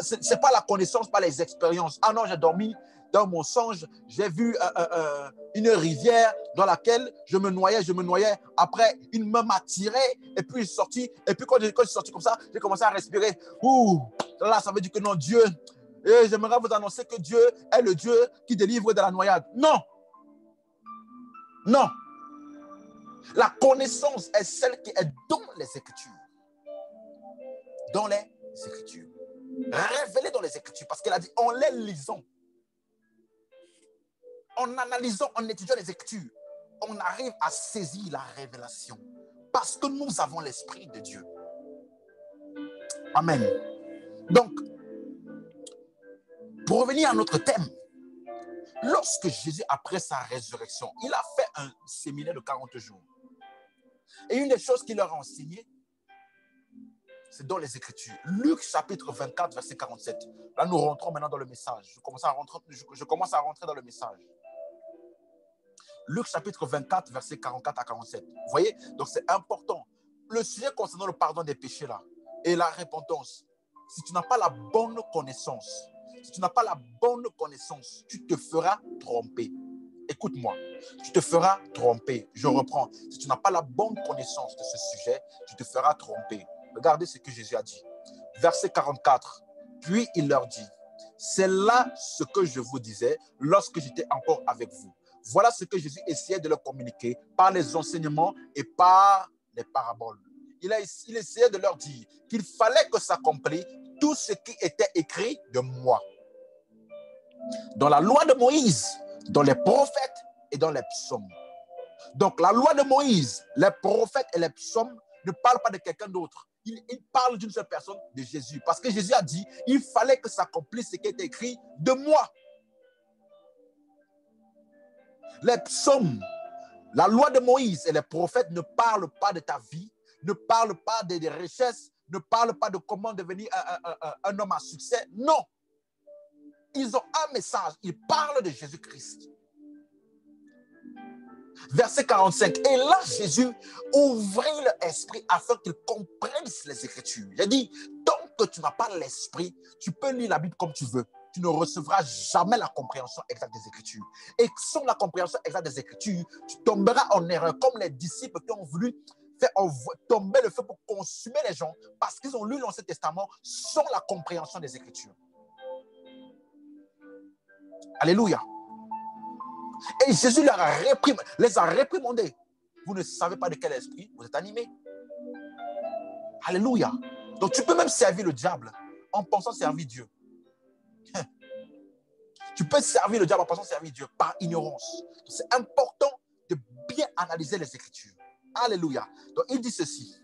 Speaker 1: Ce n'est pas la connaissance par les expériences. Ah non, j'ai dormi dans mon songe, j'ai vu une rivière dans laquelle je me noyais. Après, une main m'a tiré et puis je suis sorti. Et puis quand je suis sorti comme ça, j'ai commencé à respirer. Ouh, là, ça veut dire que non, Dieu. Et j'aimerais vous annoncer que Dieu est le Dieu qui délivre de la noyade. Non. Non. La connaissance est celle qui est dans les Écritures. Dans les Écritures. Révélée dans les Écritures. Parce qu'elle a dit, en les lisant, en analysant, en étudiant les Écritures, on arrive à saisir la révélation. Parce que nous avons l'Esprit de Dieu. Amen. Donc, pour revenir à notre thème, lorsque Jésus, après sa résurrection, il a fait un séminaire de 40 jours. Et une des choses qu'il leur a enseigné, c'est dans les Écritures. Luc chapitre 24, verset 47. Là, nous rentrons maintenant dans le message. Je commence à rentrer dans le message. Luc chapitre 24, verset 44 à 47. Vous voyez? Donc, c'est important. Le sujet concernant le pardon des péchés là et la repentance, si tu n'as pas la bonne connaissance, tu te feras tromper. Écoute-moi, tu te feras tromper. Je reprends. Si tu n'as pas la bonne connaissance de ce sujet, tu te feras tromper. Regardez ce que Jésus a dit. Verset 44. Puis il leur dit, c'est là ce que je vous disais lorsque j'étais encore avec vous. Voilà ce que Jésus essayait de leur communiquer par les enseignements et par les paraboles. Il essayait de leur dire qu'il fallait que s'accomplisse tout ce qui était écrit de moi. Dans la loi de Moïse, dans les prophètes et dans les psaumes. Donc la loi de Moïse, les prophètes et les psaumes ne parlent pas de quelqu'un d'autre. Ils parlent d'une seule personne, de Jésus. Parce que Jésus a dit, il fallait que s'accomplisse ce qui est écrit de moi. Les psaumes, la loi de Moïse et les prophètes ne parlent pas de ta vie, ne parlent pas des richesses, ne parlent pas de comment devenir un homme à succès. Non. Ils ont un message. Ils parlent de Jésus-Christ. Verset 45. Et là, Jésus ouvrit l'esprit afin qu'ils comprennent les Écritures. Il a dit, tant que tu n'as pas l'esprit, tu peux lire la Bible comme tu veux. Tu ne recevras jamais la compréhension exacte des Écritures. Et sans la compréhension exacte des Écritures, tu tomberas en erreur, comme les disciples qui ont voulu faire tomber le feu pour consumer les gens parce qu'ils ont lu l'Ancien Testament sans la compréhension des Écritures. Alléluia. Et Jésus les a réprimandés. Vous ne savez pas de quel esprit vous êtes animés. Alléluia. Donc tu peux même servir le diable en pensant servir Dieu. Tu peux servir le diable en pensant servir Dieu par ignorance. C'est important de bien analyser les Écritures. Alléluia. Donc il dit ceci.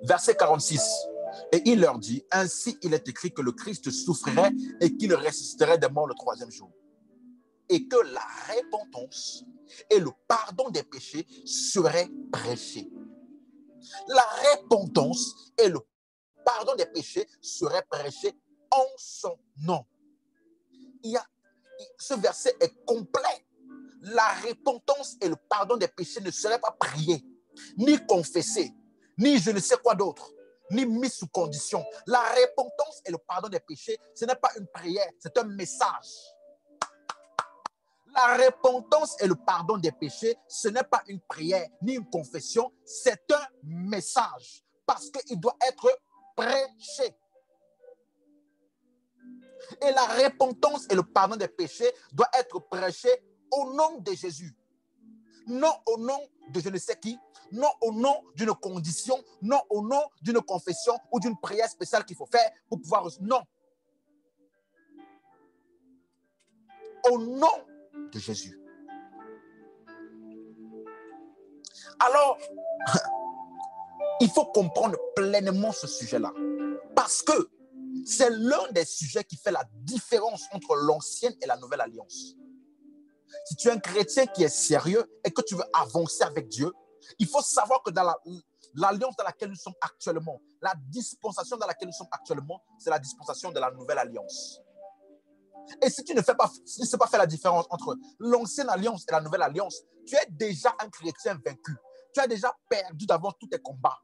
Speaker 1: Verset 46. Et il leur dit, ainsi il est écrit que le Christ souffrirait et qu'il ressusciterait des morts le troisième jour. et que la repentance et le pardon des péchés seraient prêchés. La repentance et le pardon des péchés seraient prêchés en son nom. Ce verset est complet. La repentance et le pardon des péchés ne seraient pas priés, ni confessés, ni je ne sais quoi d'autre, ni mis sous condition. La repentance et le pardon des péchés, ce n'est pas une prière, c'est un message. La repentance et le pardon des péchés, ce n'est pas une prière ni une confession, c'est un message parce qu'il doit être prêché. Et la repentance et le pardon des péchés doit être prêché au nom de Jésus. Non au nom de je ne sais qui, non au nom d'une condition, non au nom d'une confession ou d'une prière spéciale qu'il faut faire pour pouvoir... Non. Au nom de Jésus. Alors, il faut comprendre pleinement ce sujet-là. Parce que c'est l'un des sujets qui fait la différence entre l'ancienne et la nouvelle alliance. Si tu es un chrétien qui est sérieux et que tu veux avancer avec Dieu, il faut savoir que dans l'alliance dans laquelle nous sommes actuellement, la dispensation dans laquelle nous sommes actuellement, c'est la dispensation de la nouvelle alliance. Et si tu ne sais pas faire la différence entre l'ancienne alliance et la nouvelle alliance, tu es déjà un chrétien vaincu. Tu as déjà perdu d'avance tous tes combats.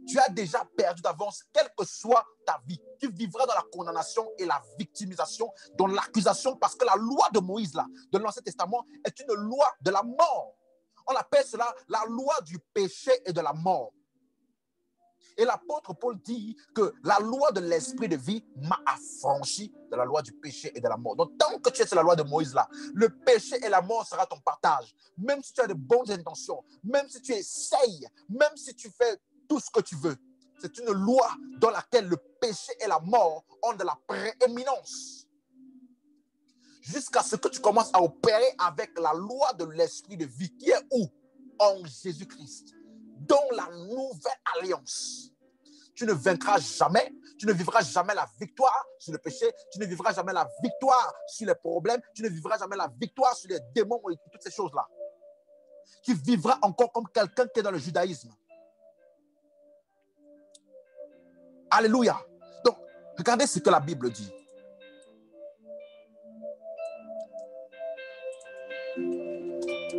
Speaker 1: Tu as déjà perdu d'avance, quelle que soit ta vie. Tu vivras dans la condamnation et la victimisation, dans l'accusation, parce que la loi de Moïse, là, de l'Ancien Testament, est une loi de la mort. On appelle cela la loi du péché et de la mort. Et l'apôtre Paul dit que la loi de l'esprit de vie m'a affranchi de la loi du péché et de la mort. Donc, tant que tu es sur la loi de Moïse là, le péché et la mort sera ton partage. Même si tu as de bonnes intentions, même si tu essayes, même si tu fais tout ce que tu veux. C'est une loi dans laquelle le péché et la mort ont de la prééminence. Jusqu'à ce que tu commences à opérer avec la loi de l'esprit de vie, qui est où? En Jésus-Christ. Dans la nouvelle alliance. Tu ne vaincras jamais, tu ne vivras jamais la victoire sur le péché, tu ne vivras jamais la victoire sur les problèmes, tu ne vivras jamais la victoire sur les démons et toutes ces choses-là. Tu vivras encore comme quelqu'un qui est dans le judaïsme. Alléluia. Donc, regardez ce que la Bible dit.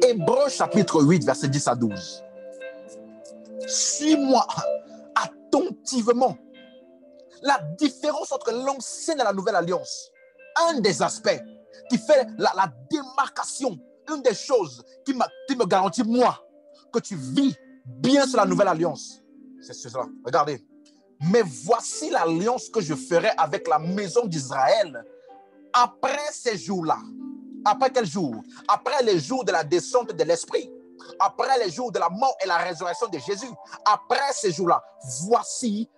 Speaker 1: Hébreux chapitre 8, verset 10 à 12. Suis-moi attentivement. La différence entre l'ancienne et la nouvelle alliance. Un des aspects qui fait la démarcation, une des choses qui me garantit, moi, que tu vis bien sur la nouvelle alliance. C'est cela. Regardez. Mais voici l'alliance que je ferai avec la maison d'Israël après ces jours-là. Après quel jour? Après les jours de la descente de l'Esprit. Après les jours de la mort et la résurrection de Jésus. Après ces jours-là. Voici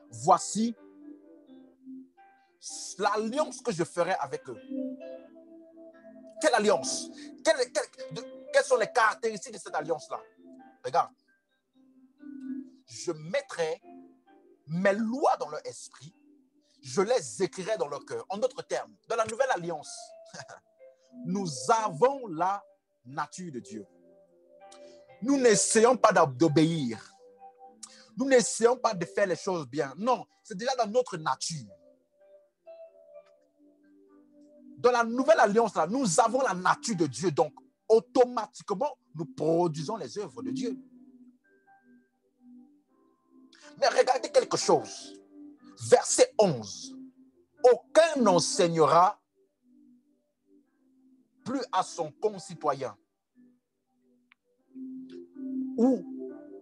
Speaker 1: l'alliance que je ferai avec eux. Quelle alliance? Quelles sont les caractéristiques de cette alliance-là? Regarde. Je mettrai mes lois dans leur esprit, je les écrirai dans leur cœur. En d'autres termes, dans la nouvelle alliance, nous avons la nature de Dieu. Nous n'essayons pas d'obéir. Nous n'essayons pas de faire les choses bien. Non, c'est déjà dans notre nature. Dans la nouvelle alliance, là, nous avons la nature de Dieu. Donc, automatiquement, nous produisons les œuvres de Dieu. Mais regardez quelque chose. Verset 11. Aucun n'enseignera plus à son concitoyen ou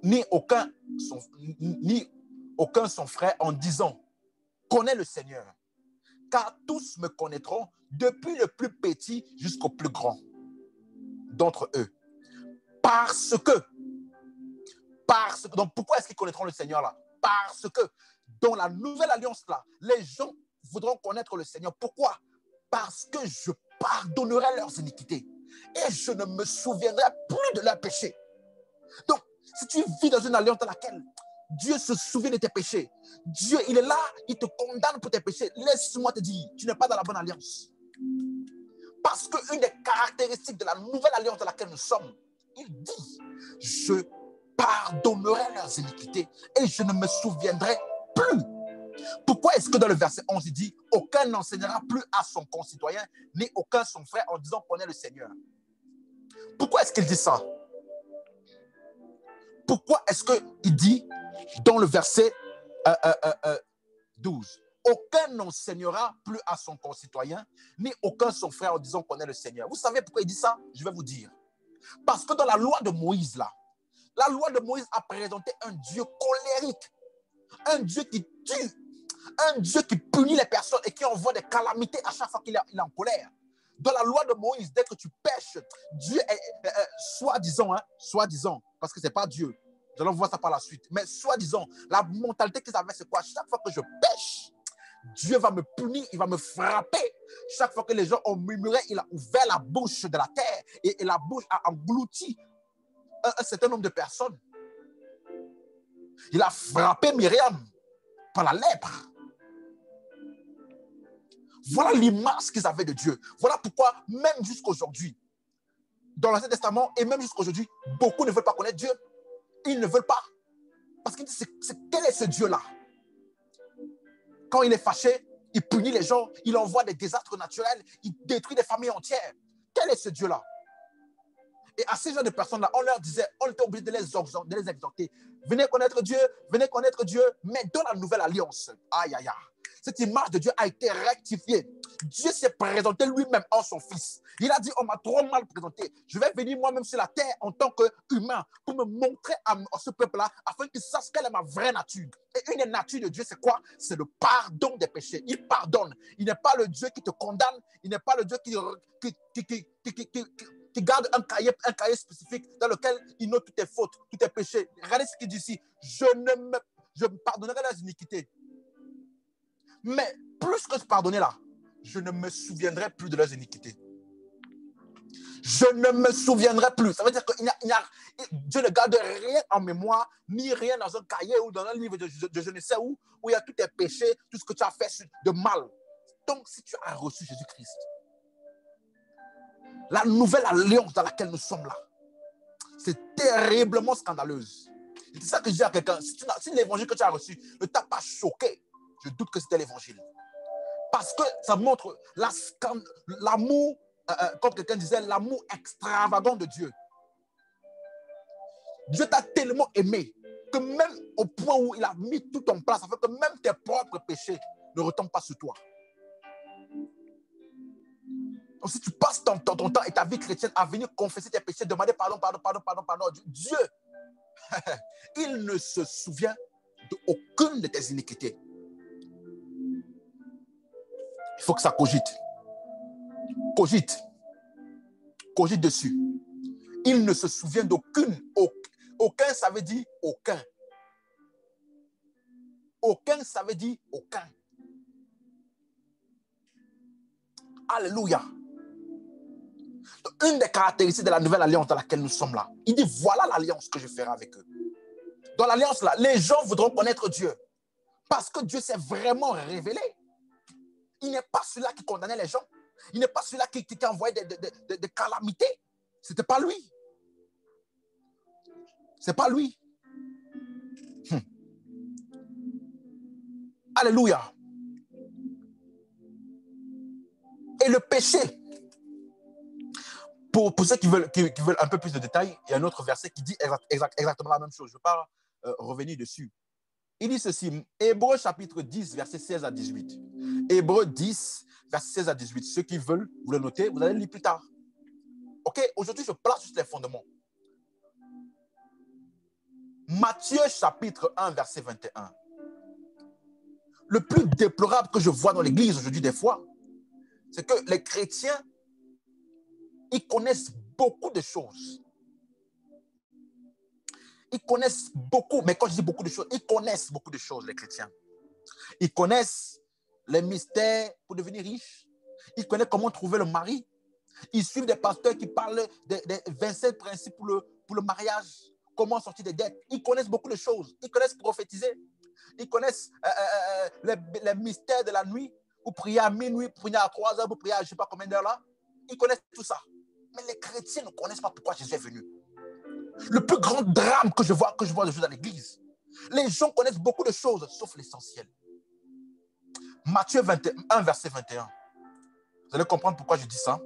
Speaker 1: ni aucun son frère en disant connais le Seigneur, car tous me connaîtront depuis le plus petit jusqu'au plus grand d'entre eux. Parce que donc pourquoi est-ce qu'ils connaîtront le Seigneur là? Parce que dans la nouvelle alliance là, les gens voudront connaître le Seigneur. Pourquoi? Parce que je pardonnerai leurs iniquités et je ne me souviendrai plus de leurs péchés. Donc, si tu vis dans une alliance dans laquelle Dieu se souvient de tes péchés, Dieu, il est là, il te condamne pour tes péchés, laisse-moi te dire, tu n'es pas dans la bonne alliance. Parce qu'une des caractéristiques de la nouvelle alliance dans laquelle nous sommes, il dit, je pardonnerai leurs iniquités et je ne me souviendrai plus. Pourquoi est-ce que dans le verset 11, il dit, aucun n'enseignera plus à son concitoyen, ni aucun son frère en disant qu'on est le Seigneur? Pourquoi est-ce qu'il dit ça? Pourquoi est-ce qu'il dit dans le verset 12, aucun n'enseignera plus à son concitoyen, ni aucun son frère en disant qu'on est le Seigneur? Vous savez pourquoi il dit ça? Je vais vous dire. Parce que dans la loi de Moïse, là, la loi de Moïse a présenté un Dieu colérique, un Dieu qui tue, un Dieu qui punit les personnes et qui envoie des calamités à chaque fois qu'il est en colère. Dans la loi de Moïse, dès que tu pêches, Dieu est soi-disant, parce que ce n'est pas Dieu. Nous allons voir ça par la suite. Mais soi-disant, la mentalité qu'ils avaient, c'est quoi? Chaque fois que je pêche, Dieu va me punir, il va me frapper. Chaque fois que les gens ont murmuré, il a ouvert la bouche de la terre et la bouche a englouti un certain nombre de personnes. Il a frappé Myriam par la lèpre. Voilà l'image qu'ils avaient de Dieu. Voilà pourquoi, même jusqu'aujourd'hui, dans l'Ancien Testament et même jusqu'aujourd'hui, beaucoup ne veulent pas connaître Dieu. Ils ne veulent pas. Parce qu'ils disent, quel est ce Dieu-là? Quand il est fâché, il punit les gens, il envoie des désastres naturels, il détruit des familles entières. Quel est ce Dieu-là? Et à ces gens de personnes-là, on leur disait, on était obligé de les exhorter. Venez connaître Dieu, venez connaître Dieu. Mais dans la nouvelle alliance, aïe, aïe, aïe, cette image de Dieu a été rectifiée. Dieu s'est présenté lui-même en son Fils. Il a dit, on m'a trop mal présenté. Je vais venir moi-même sur la terre en tant qu'humain pour me montrer à ce peuple-là afin qu'il sache quelle est ma vraie nature. Et une des natures de Dieu, c'est quoi? C'est le pardon des péchés. Il pardonne. Il n'est pas le Dieu qui te condamne. Il n'est pas le Dieu qui garde un cahier spécifique dans lequel il note toutes tes fautes, tous tes péchés. Regardez ce qu'il dit ici. Je pardonnerai leurs iniquités. Mais plus que pardonner là, je ne me souviendrai plus de leurs iniquités. Je ne me souviendrai plus. Ça veut dire que Dieu ne garde rien en mémoire, ni rien dans un cahier ou dans un livre de je ne sais où il y a tous tes péchés, tout ce que tu as fait de mal. Donc, si tu as reçu Jésus-Christ, la nouvelle alliance dans laquelle nous sommes là, c'est terriblement scandaleuse. C'est ça que je dis à quelqu'un. Si l'évangile que tu as reçu ne t'a pas choqué, je doute que c'était l'évangile. Parce que ça montre l'amour, comme quelqu'un disait, l'amour extravagant de Dieu. Dieu t'a tellement aimé que même au point où il a mis tout en place, afin que même tes propres péchés ne retombent pas sur toi. Donc si tu passes ton temps et ta vie chrétienne à venir confesser tes péchés, demander pardon, Dieu, il ne se souvient d'aucune de tes iniquités. Il faut que ça cogite. Cogite dessus. Il ne se souvient d'aucune. Aucun, ça veut dire aucun. Aucun, ça veut dire aucun. Alléluia. Donc, une des caractéristiques de la nouvelle alliance dans laquelle nous sommes là, il dit voilà l'alliance que je ferai avec eux. Dans l'alliance là, les gens voudront connaître Dieu. Parce que Dieu s'est vraiment révélé. Il n'est pas celui-là qui condamnait les gens. Il n'est pas celui-là qui envoyait des calamités. Ce n'était pas lui. Ce n'est pas lui. Alléluia. Et le péché, pour ceux qui veulent un peu plus de détails, il y a un autre verset qui dit exactement la même chose. Je ne vais pas revenir dessus. Il dit ceci, Hébreux chapitre 10, verset 16 à 18. Hébreux 10, verset 16 à 18. Ceux qui veulent, vous le notez, vous allez le lire plus tard. Ok, aujourd'hui, je place juste les fondements. Matthieu chapitre 1, verset 21. Le plus déplorable que je vois dans l'église aujourd'hui des fois, c'est que les chrétiens, ils connaissent beaucoup de choses. Ils connaissent beaucoup, mais quand je dis beaucoup de choses, ils connaissent beaucoup de choses, les chrétiens. Ils connaissent les mystères pour devenir riches. Ils connaissent comment trouver le mari. Ils suivent des pasteurs qui parlent des 27 principes pour le mariage, comment sortir des dettes. Ils connaissent beaucoup de choses. Ils connaissent prophétiser. Ils connaissent les mystères de la nuit. Vous priez à minuit, vous priez à 3 heures, vous priez à je ne sais pas combien d'heures là. Ils connaissent tout ça. Mais les chrétiens ne connaissent pas pourquoi Jésus est venu. Le plus grand drame que je vois de Jésus dans l'église. Les gens connaissent beaucoup de choses, sauf l'essentiel. Matthieu 21, verset 21. Vous allez comprendre pourquoi je dis ça.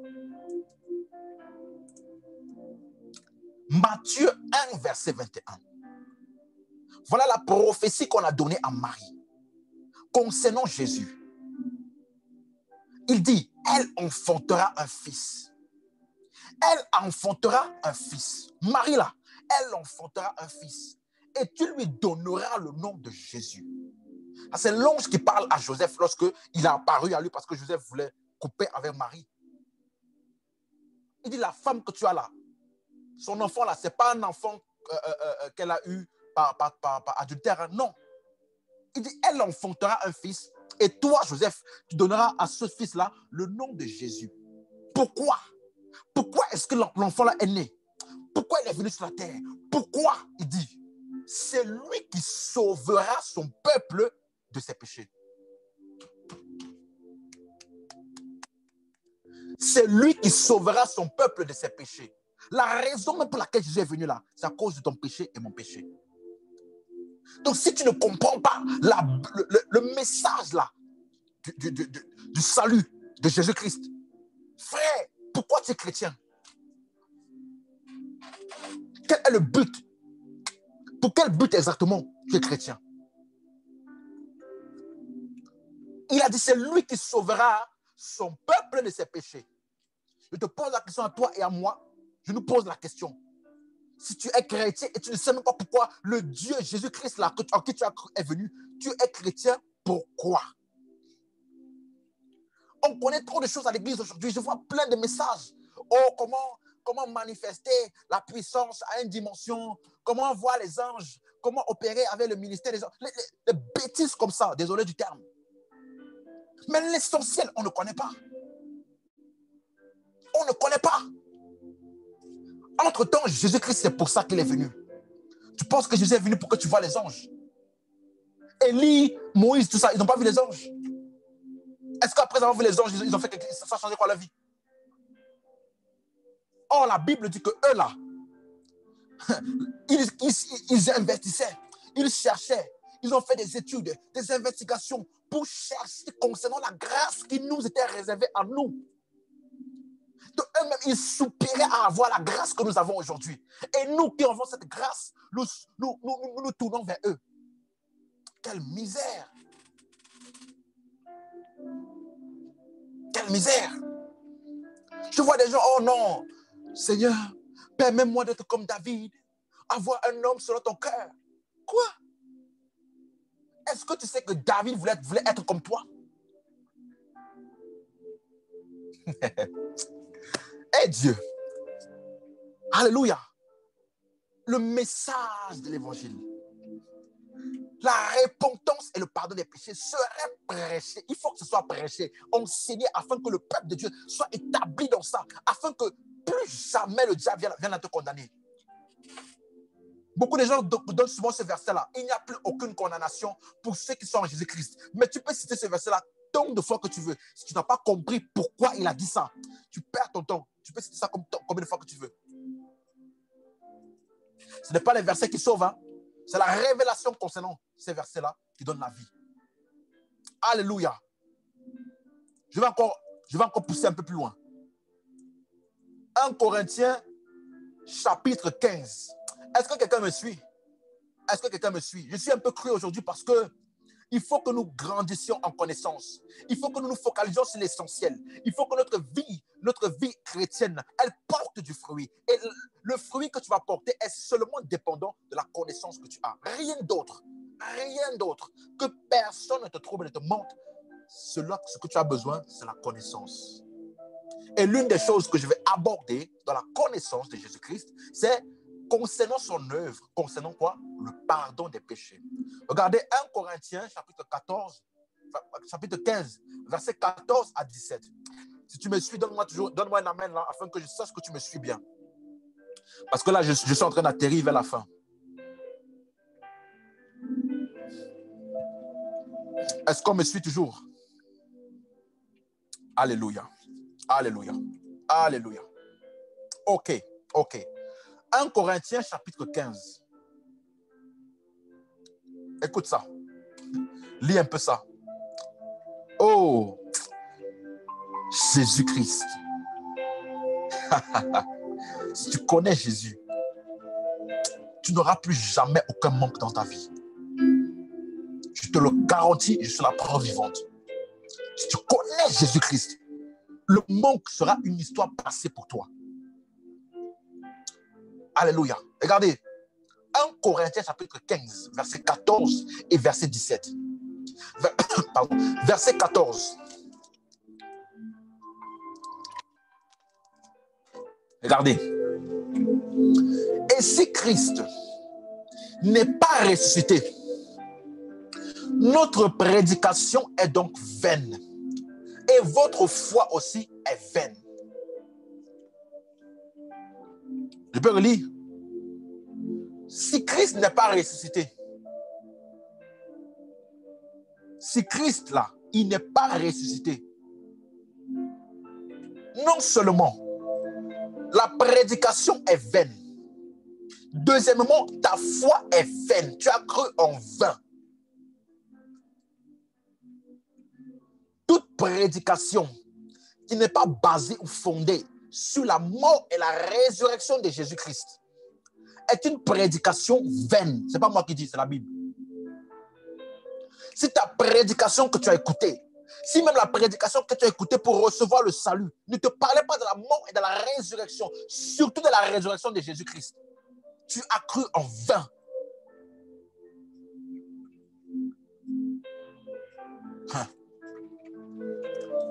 Speaker 1: Matthieu 1, verset 21. Voilà la prophétie qu'on a donnée à Marie concernant Jésus. Il dit, elle enfantera un fils. Elle enfantera un fils. Marie là, elle enfantera un fils. Et tu lui donneras le nom de Jésus. C'est l'ange qui parle à Joseph lorsque il a apparu à lui parce que Joseph voulait couper avec Marie. Il dit, la femme que tu as là, son enfant là, ce n'est pas un enfant qu'elle a eu par adultère. Non. Il dit, elle enfantera un fils. Et toi, Joseph, tu donneras à ce fils-là le nom de Jésus. Pourquoi? Pourquoi est-ce que l'enfant-là est né? Pourquoi il est venu sur la terre? Pourquoi? Il dit, c'est lui qui sauvera son peuple de ses péchés. C'est lui qui sauvera son peuple de ses péchés. La raison même pour laquelle Jésus est venu là, c'est à cause de ton péché et mon péché. Donc si tu ne comprends pas le message là du salut de Jésus-Christ, frère, pourquoi tu es chrétien? Quel est le but? Pour quel but exactement tu es chrétien? Il a dit, c'est lui qui sauvera son peuple de ses péchés. Je te pose la question à toi et à moi. Je nous pose la question. Si tu es chrétien et tu ne sais même pas pourquoi le Dieu Jésus-Christ là, en qui tu as cru est venu, tu es chrétien, pourquoi? On connaît trop de choses à l'église aujourd'hui. Je vois plein de messages. Oh, comment manifester la puissance à une dimension, comment voir les anges, comment opérer avec le ministère des anges. Les bêtises comme ça, désolé du terme. Mais l'essentiel, on ne connaît pas. On ne connaît pas. Entre-temps, Jésus-Christ, c'est pour ça qu'il est venu. Tu penses que Jésus est venu pour que tu vois les anges? Élie, Moïse, tout ça, ils n'ont pas vu les anges. Est-ce qu'après avoir vu les anges, ils ont fait quelque chose? Ça a changé quoi la vie? Or, la Bible dit que eux là, ils investissaient, ils cherchaient, ils ont fait des études, des investigations pour chercher concernant la grâce qui nous était réservée à nous. Donc, eux-mêmes, ils soupiraient à avoir la grâce que nous avons aujourd'hui. Et nous qui avons cette grâce, nous tournons vers eux. Quelle misère! Quelle misère! Je vois des gens, oh non, Seigneur, permets-moi d'être comme David, avoir un homme selon ton cœur. Quoi? Est-ce que tu sais que David voulait être comme toi? Eh Dieu! Alléluia! Le message de l'évangile, la repentance et le pardon des péchés serait prêché. Il faut que ce soit prêché, enseigné, afin que le peuple de Dieu soit établi dans ça, afin que plus jamais le diable vienne à te condamner. Beaucoup de gens donnent souvent ce verset-là. Il n'y a plus aucune condamnation pour ceux qui sont en Jésus-Christ. Mais tu peux citer ce verset-là tant de fois que tu veux. Si tu n'as pas compris pourquoi il a dit ça, tu perds ton temps. Tu peux citer ça combien de fois que tu veux. Ce n'est pas les versets qui sauvent, hein. C'est la révélation concernant ces versets-là qui donne la vie. Alléluia. Je vais encore pousser un peu plus loin. 1 Corinthiens, chapitre 15. Est-ce que quelqu'un me suit? Est-ce que quelqu'un me suit? Je suis un peu cru aujourd'hui parce que il faut que nous grandissions en connaissance. Il faut que nous nous focalisions sur l'essentiel. Il faut que notre vie chrétienne, elle porte du fruit. Et le fruit que tu vas porter est seulement dépendant de la connaissance que tu as. Rien d'autre. Rien d'autre. Que personne ne te trouble, ne te mente. Ce que tu as besoin, c'est la connaissance. Et l'une des choses que je vais aborder dans la connaissance de Jésus-Christ, c'est concernant son œuvre, concernant quoi? Le pardon des péchés. Regardez 1 Corinthiens, chapitre 15, versets 14 à 17. Si tu me suis, donne-moi un amen là, afin que je sache que tu me suis bien. Parce que là, je suis en train d'atterrir vers la fin. Est-ce qu'on me suit toujours? Alléluia. Alléluia. Alléluia. Ok, ok. 1 Corinthiens chapitre 15. Écoute ça. Lis un peu ça. Oh, Jésus-Christ. Si tu connais Jésus, tu n'auras plus jamais aucun manque dans ta vie. Je te le garantis, je suis la preuve vivante. Si tu connais Jésus-Christ, le manque sera une histoire passée pour toi. Alléluia. Regardez, 1 Corinthiens chapitre 15, verset 14 et verset 17. Pardon, verset 14. Regardez. Et si Christ n'est pas ressuscité, notre prédication est donc vaine. Et votre foi aussi est vaine. Je peux relire. Si Christ n'est pas ressuscité, si Christ là, il n'est pas ressuscité, non seulement la prédication est vaine, deuxièmement, ta foi est vaine. Tu as cru en vain. Toute prédication qui n'est pas basée ou fondée sur la mort et la résurrection de Jésus-Christ est une prédication vaine. Ce n'est pas moi qui dis, c'est la Bible. Si ta prédication que tu as écoutée, si même la prédication que tu as écoutée pour recevoir le salut ne te parlait pas de la mort et de la résurrection, surtout de la résurrection de Jésus-Christ, tu as cru en vain.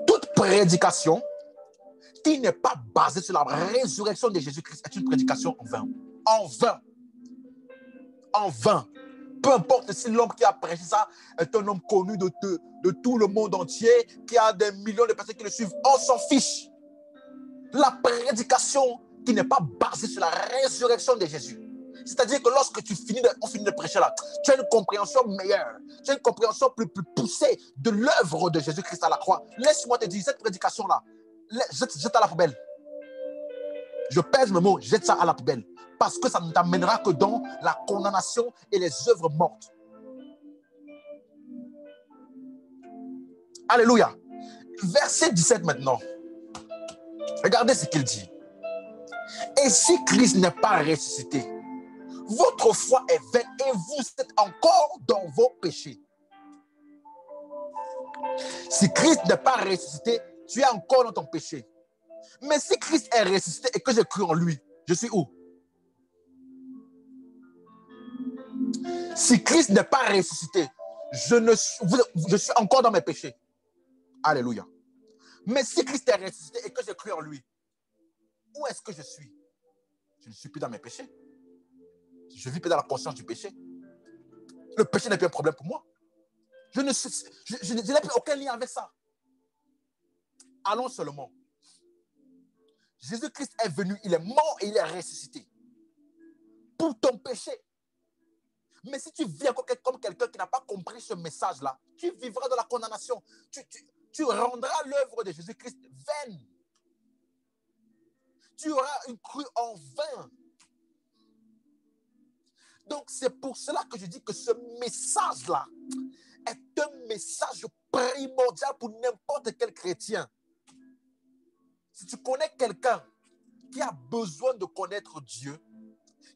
Speaker 1: Toute prédication qui n'est pas basée sur la résurrection de Jésus-Christ est une prédication en vain. En vain. En vain. Peu importe si l'homme qui a prêché ça est un homme connu de tout le monde entier, qui a des millions de personnes qui le suivent, on s'en fiche. La prédication qui n'est pas basée sur la résurrection de Jésus. C'est-à-dire que lorsque on finit de prêcher là, tu as une compréhension meilleure, tu as une compréhension plus poussée de l'œuvre de Jésus-Christ à la croix. Laisse-moi te dire, cette prédication-là, jette à la poubelle. Je pèse mes mots, jette ça à la poubelle. Parce que ça ne t'amènera que dans la condamnation et les œuvres mortes. Alléluia. Verset 17 maintenant. Regardez ce qu'il dit. Et si Christ n'est pas ressuscité, votre foi est vaine et vous êtes encore dans vos péchés. Si Christ n'est pas ressuscité, tu es encore dans ton péché. Mais si Christ est ressuscité et que j'ai cru en lui, je suis où? Si Christ n'est pas ressuscité, je suis encore dans mes péchés. Alléluia. Mais si Christ est ressuscité et que j'ai cru en lui, où est-ce que je suis? Je ne suis plus dans mes péchés. Je vis plus dans la conscience du péché. Le péché n'est plus un problème pour moi. Je n'ai plus aucun lien avec ça. Allons seulement. Jésus-Christ est venu, il est mort et il est ressuscité. Pour ton péché. Mais si tu vis encore comme quelqu'un qui n'a pas compris ce message-là, tu vivras dans la condamnation. Tu rendras l'œuvre de Jésus-Christ vaine. Tu auras une crue en vain. Donc, c'est pour cela que je dis que ce message-là est un message primordial pour n'importe quel chrétien. Si tu connais quelqu'un qui a besoin de connaître Dieu,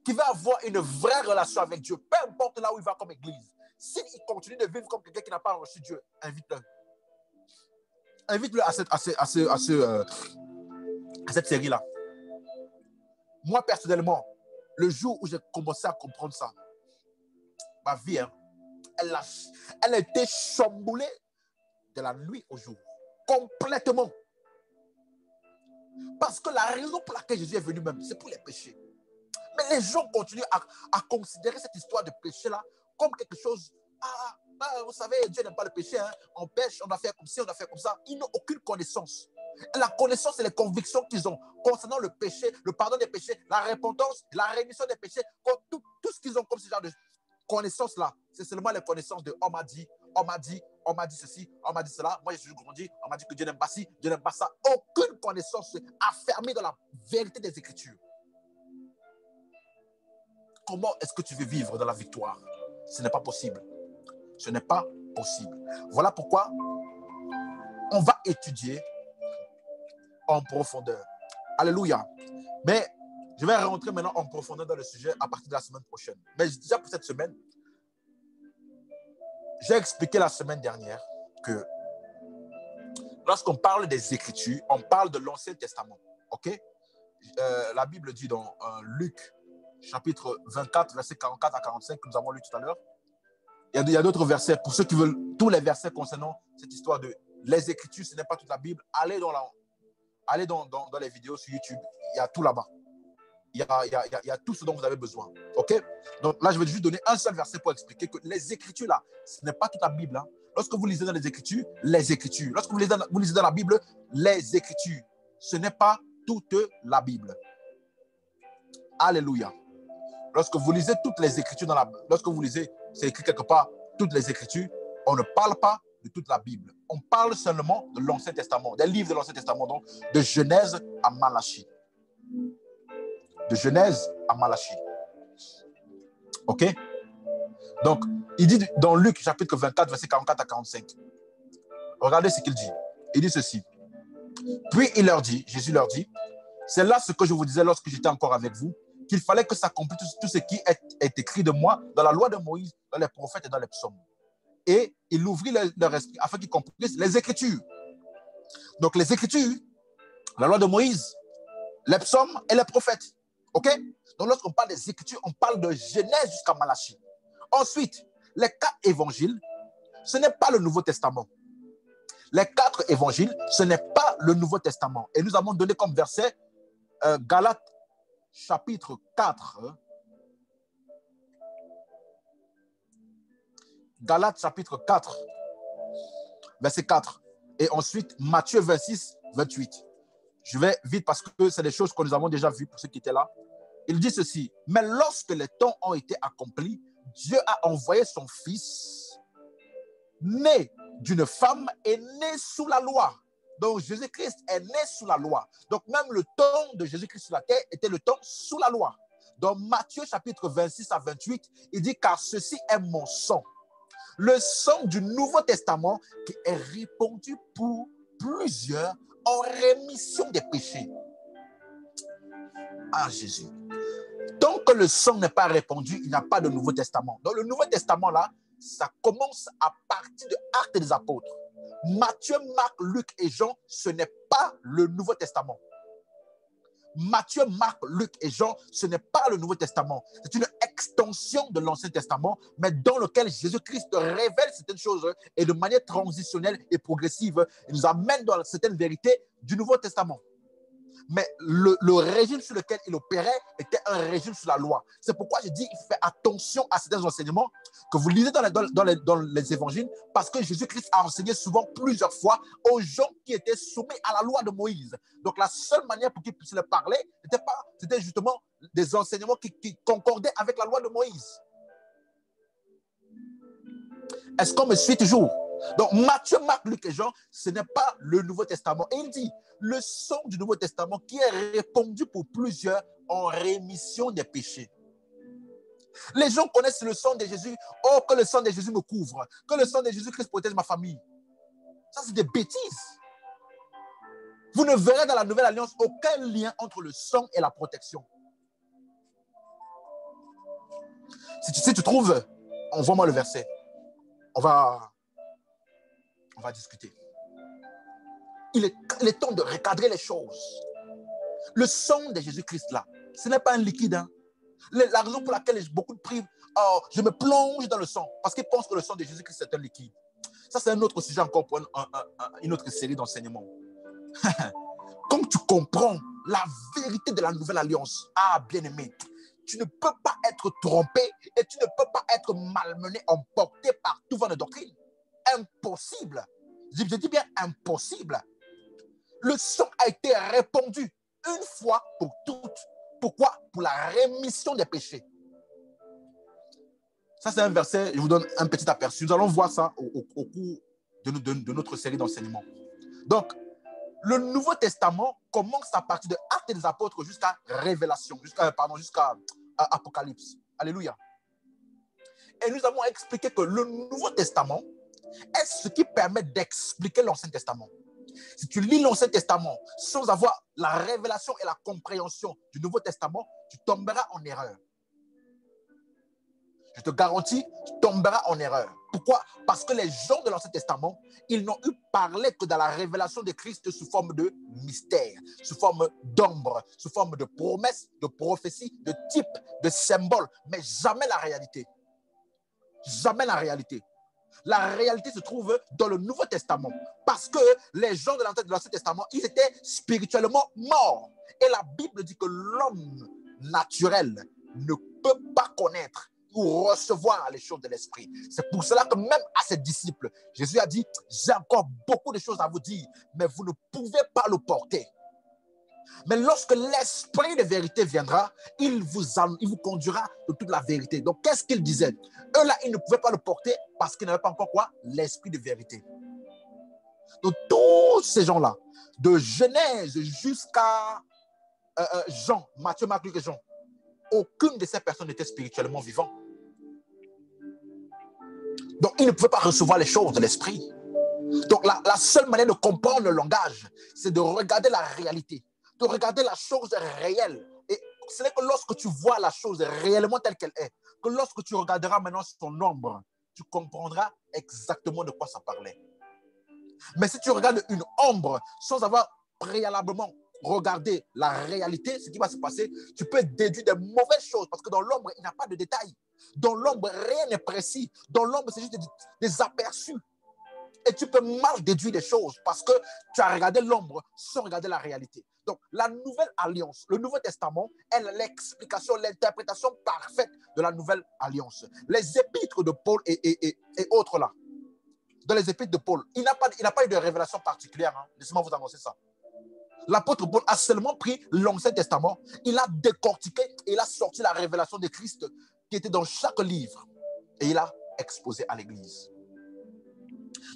Speaker 1: qui va avoir une vraie relation avec Dieu, peu importe là où il va comme église, s'il continue de vivre comme quelqu'un qui n'a pas reçu Dieu, invite-le. Invite-le à cette série-là. Moi, personnellement, le jour où j'ai commencé à comprendre ça, ma vie, elle a été chamboulée de la nuit au jour. Complètement. Parce que la raison pour laquelle Jésus est venu même, c'est pour les péchés. Mais les gens continuent à considérer cette histoire de péché-là comme quelque chose. Vous savez, Dieu n'aime pas le péché. On pêche, on doit faire comme ci, on doit faire comme ça. Ils n'ont aucune connaissance. La connaissance et les convictions qu'ils ont concernant le péché, le pardon des péchés, la repentance, la rémission des péchés, tout ce qu'ils ont comme ce genre de connaissances-là, c'est seulement les connaissances de on m'a dit, on m'a dit ceci, on m'a dit cela, moi j'ai grandi, on m'a dit que Dieu n'aime pas ci, Dieu n'aime pas ça. Aucune connaissance affermie dans la vérité des Écritures. Comment est-ce que tu veux vivre dans la victoire? Ce n'est pas possible. Ce n'est pas possible. Voilà pourquoi on va étudier en profondeur. Alléluia. Mais je vais rentrer maintenant en profondeur dans le sujet à partir de la semaine prochaine. Mais déjà pour cette semaine, j'ai expliqué la semaine dernière que lorsqu'on parle des Écritures, on parle de l'Ancien Testament. OK? La Bible dit dans Luc, chapitre 24, versets 44 à 45, que nous avons lu tout à l'heure. Il y a d'autres versets. Pour ceux qui veulent tous les versets concernant cette histoire de les Écritures, ce n'est pas toute la Bible. Allez dans les vidéos sur YouTube. Il y a tout là-bas. Il y a tout ce dont vous avez besoin. OK? Donc là, je vais juste donner un seul verset pour expliquer que les Écritures, là, ce n'est pas toute la Bible. Hein. Lorsque vous lisez dans les Écritures, les Écritures. Lorsque vous lisez dans la Bible, les Écritures. Ce n'est pas toute la Bible. Alléluia. Lorsque vous lisez toutes les Écritures lorsque vous lisez, c'est écrit quelque part, toutes les Écritures, on ne parle pas de toute la Bible. On parle seulement de l'Ancien Testament, des livres de l'Ancien Testament, donc de Genèse à Malachie. De Genèse à Malachie. OK? Donc, il dit dans Luc, chapitre 24, versets 44 à 45. Regardez ce qu'il dit. Il dit ceci. Puis il leur dit, Jésus leur dit, c'est là ce que je vous disais lorsque j'étais encore avec vous, qu'il fallait que s'accomplisse tout ce qui est écrit de moi dans la loi de Moïse, dans les prophètes et dans les psaumes. Et il ouvrit leur esprit afin qu'ils comprennent les Écritures. Donc les Écritures, la loi de Moïse, les psaumes et les prophètes. OK? Donc lorsqu'on parle des Écritures, on parle de Genèse jusqu'à Malachie. Ensuite, les 4 évangiles, ce n'est pas le Nouveau Testament. Les 4 évangiles, ce n'est pas le Nouveau Testament. Et nous avons donné comme verset Galates chapitre 4. Galates chapitre 4, verset 4. Et ensuite, Matthieu 26, 28. Je vais vite parce que c'est des choses que nous avons déjà vues pour ceux qui étaient là. Il dit ceci. Mais lorsque les temps ont été accomplis, Dieu a envoyé son Fils, né d'une femme et né sous la loi. Donc Jésus-Christ est né sous la loi. Donc même le temps de Jésus-Christ sur la terre était le temps sous la loi. Dans Matthieu chapitre 26 à 28, il dit car ceci est mon sang. Le sang du Nouveau Testament qui est répandu pour plusieurs en rémission des péchés. Ah Jésus. Tant que le sang n'est pas répandu, il n'y a pas de Nouveau Testament. Donc le Nouveau Testament là, ça commence à partir de Actes des Apôtres. Matthieu, Marc, Luc et Jean, ce n'est pas le Nouveau Testament. Matthieu, Marc, Luc et Jean, ce n'est pas le Nouveau Testament. C'est une extension de l'Ancien Testament, mais dans lequel Jésus-Christ révèle certaines choses et de manière transitionnelle et progressive, il nous amène dans certaines vérités du Nouveau Testament. Mais le régime sur lequel il opérait était un régime sur la loi. C'est pourquoi je dis qu'il fait attention à certains enseignements que vous lisez dans les évangiles, parce que Jésus-Christ a enseigné souvent plusieurs fois aux gens qui étaient soumis à la loi de Moïse. Donc la seule manière pour qu'ils puissent le parler, c'était justement des enseignements qui concordaient avec la loi de Moïse. Est-ce qu'on me suit toujours? Donc Matthieu, Marc, Luc et Jean, ce n'est pas le Nouveau Testament. Et il dit, le sang du Nouveau Testament qui est répandu pour plusieurs en rémission des péchés. Les gens connaissent le sang de Jésus. Oh, que le sang de Jésus me couvre. Que le sang de Jésus-Christ protège ma famille. Ça, c'est des bêtises. Vous ne verrez dans la Nouvelle Alliance aucun lien entre le sang et la protection. Si tu trouves, envoie-moi le verset. On va discuter. Il est temps de recadrer les choses. Le sang de Jésus-Christ, là, ce n'est pas un liquide. Hein. La raison pour laquelle beaucoup de prient, oh, je me plonge dans le sang, parce qu'ils pensent que le sang de Jésus-Christ, c'est un liquide. Ça, c'est un autre sujet encore pour une autre série d'enseignements. Comme tu comprends la vérité de la Nouvelle Alliance, ah, bien-aimé, tu ne peux pas être trompé et tu ne peux pas être malmené, emporté par tout vent de doctrine. Impossible. Je dis bien impossible. Le sang a été répandu une fois pour toutes. Pourquoi? Pour la rémission des péchés. Ça, c'est un verset, je vous donne un petit aperçu. Nous allons voir ça au cours de notre série d'enseignements. Donc, le Nouveau Testament commence à partir de Actes des Apôtres jusqu'à Révélation, jusqu'à Apocalypse. Alléluia. Et nous avons expliqué que le Nouveau Testament est ce qui permet d'expliquer l'Ancien Testament. Si tu lis l'Ancien Testament sans avoir la révélation et la compréhension du Nouveau Testament, tu tomberas en erreur. Je te garantis, tu tomberas en erreur. Pourquoi? Parce que les gens de l'Ancien Testament, ils n'ont eu parlé que dans la révélation de Christ sous forme de mystère, sous forme d'ombre, sous forme de promesses, de prophéties, de types, de symboles, mais jamais la réalité. Jamais la réalité. La réalité se trouve dans le Nouveau Testament parce que les gens de l'Ancien Testament, ils étaient spirituellement morts. Et la Bible dit que l'homme naturel ne peut pas connaître ou recevoir les choses de l'esprit. C'est pour cela que même à ses disciples, Jésus a dit, j'ai encore beaucoup de choses à vous dire, mais vous ne pouvez pas le porter. Mais lorsque l'esprit de vérité viendra, il vous conduira de toute la vérité. Donc, qu'est-ce qu'il disait? Eux là, ils ne pouvaient pas le porter parce qu'ils n'avaient pas encore quoi? L'esprit de vérité. Donc, tous ces gens-là, de Genèse jusqu'à Jean, Matthieu, Marc, Luc et Jean, aucune de ces personnes n'était spirituellement vivante. Donc, ils ne pouvaient pas recevoir les choses de l'esprit. Donc, la seule manière de comprendre le langage, c'est de regarder la réalité, de regarder la chose réelle. Et ce n'est que lorsque tu vois la chose réellement telle qu'elle est, que lorsque tu regarderas maintenant son ombre, tu comprendras exactement de quoi ça parlait. Mais si tu regardes une ombre sans avoir préalablement regardé la réalité, ce qui va se passer, tu peux déduire des mauvaises choses parce que dans l'ombre, il n'y a pas de détails. Dans l'ombre, rien n'est précis. Dans l'ombre, c'est juste des aperçus. Et tu peux mal déduire les choses parce que tu as regardé l'ombre sans regarder la réalité. Donc, la nouvelle alliance, le Nouveau Testament, est l'explication, l'interprétation parfaite de la nouvelle alliance. Les épîtres de Paul et autres là, dans les épîtres de Paul, il n'a pas eu de révélation particulière. Hein. Laissez-moi vous annoncer ça. L'apôtre Paul a seulement pris l'Ancien Testament, il a décortiqué et il a sorti la révélation de Christ qui était dans chaque livre et il a exposé à l'Église.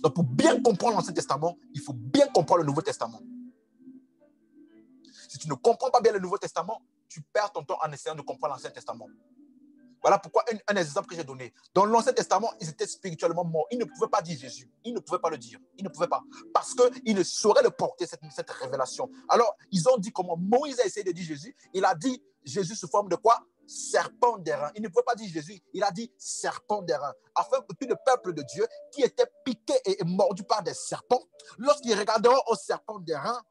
Speaker 1: Donc, pour bien comprendre l'Ancien Testament, il faut bien comprendre le Nouveau Testament. Si tu ne comprends pas bien le Nouveau Testament, tu perds ton temps en essayant de comprendre l'Ancien Testament. Voilà pourquoi un exemple que j'ai donné. Dans l'Ancien Testament, ils étaient spirituellement morts. Ils ne pouvaient pas dire Jésus. Ils ne pouvaient pas le dire. Ils ne pouvaient pas. Parce qu'ils ne sauraient le porter, cette révélation. Alors, ils ont dit comment Moïse a essayé de dire Jésus. Il a dit Jésus sous forme de quoi? Serpent d'airain. Il ne pouvait pas dire Jésus. Il a dit serpent d'airain. Afin que tout le peuple de Dieu qui était piqué et mordu par des serpents, lorsqu'ils regarderont au serpent d'airain,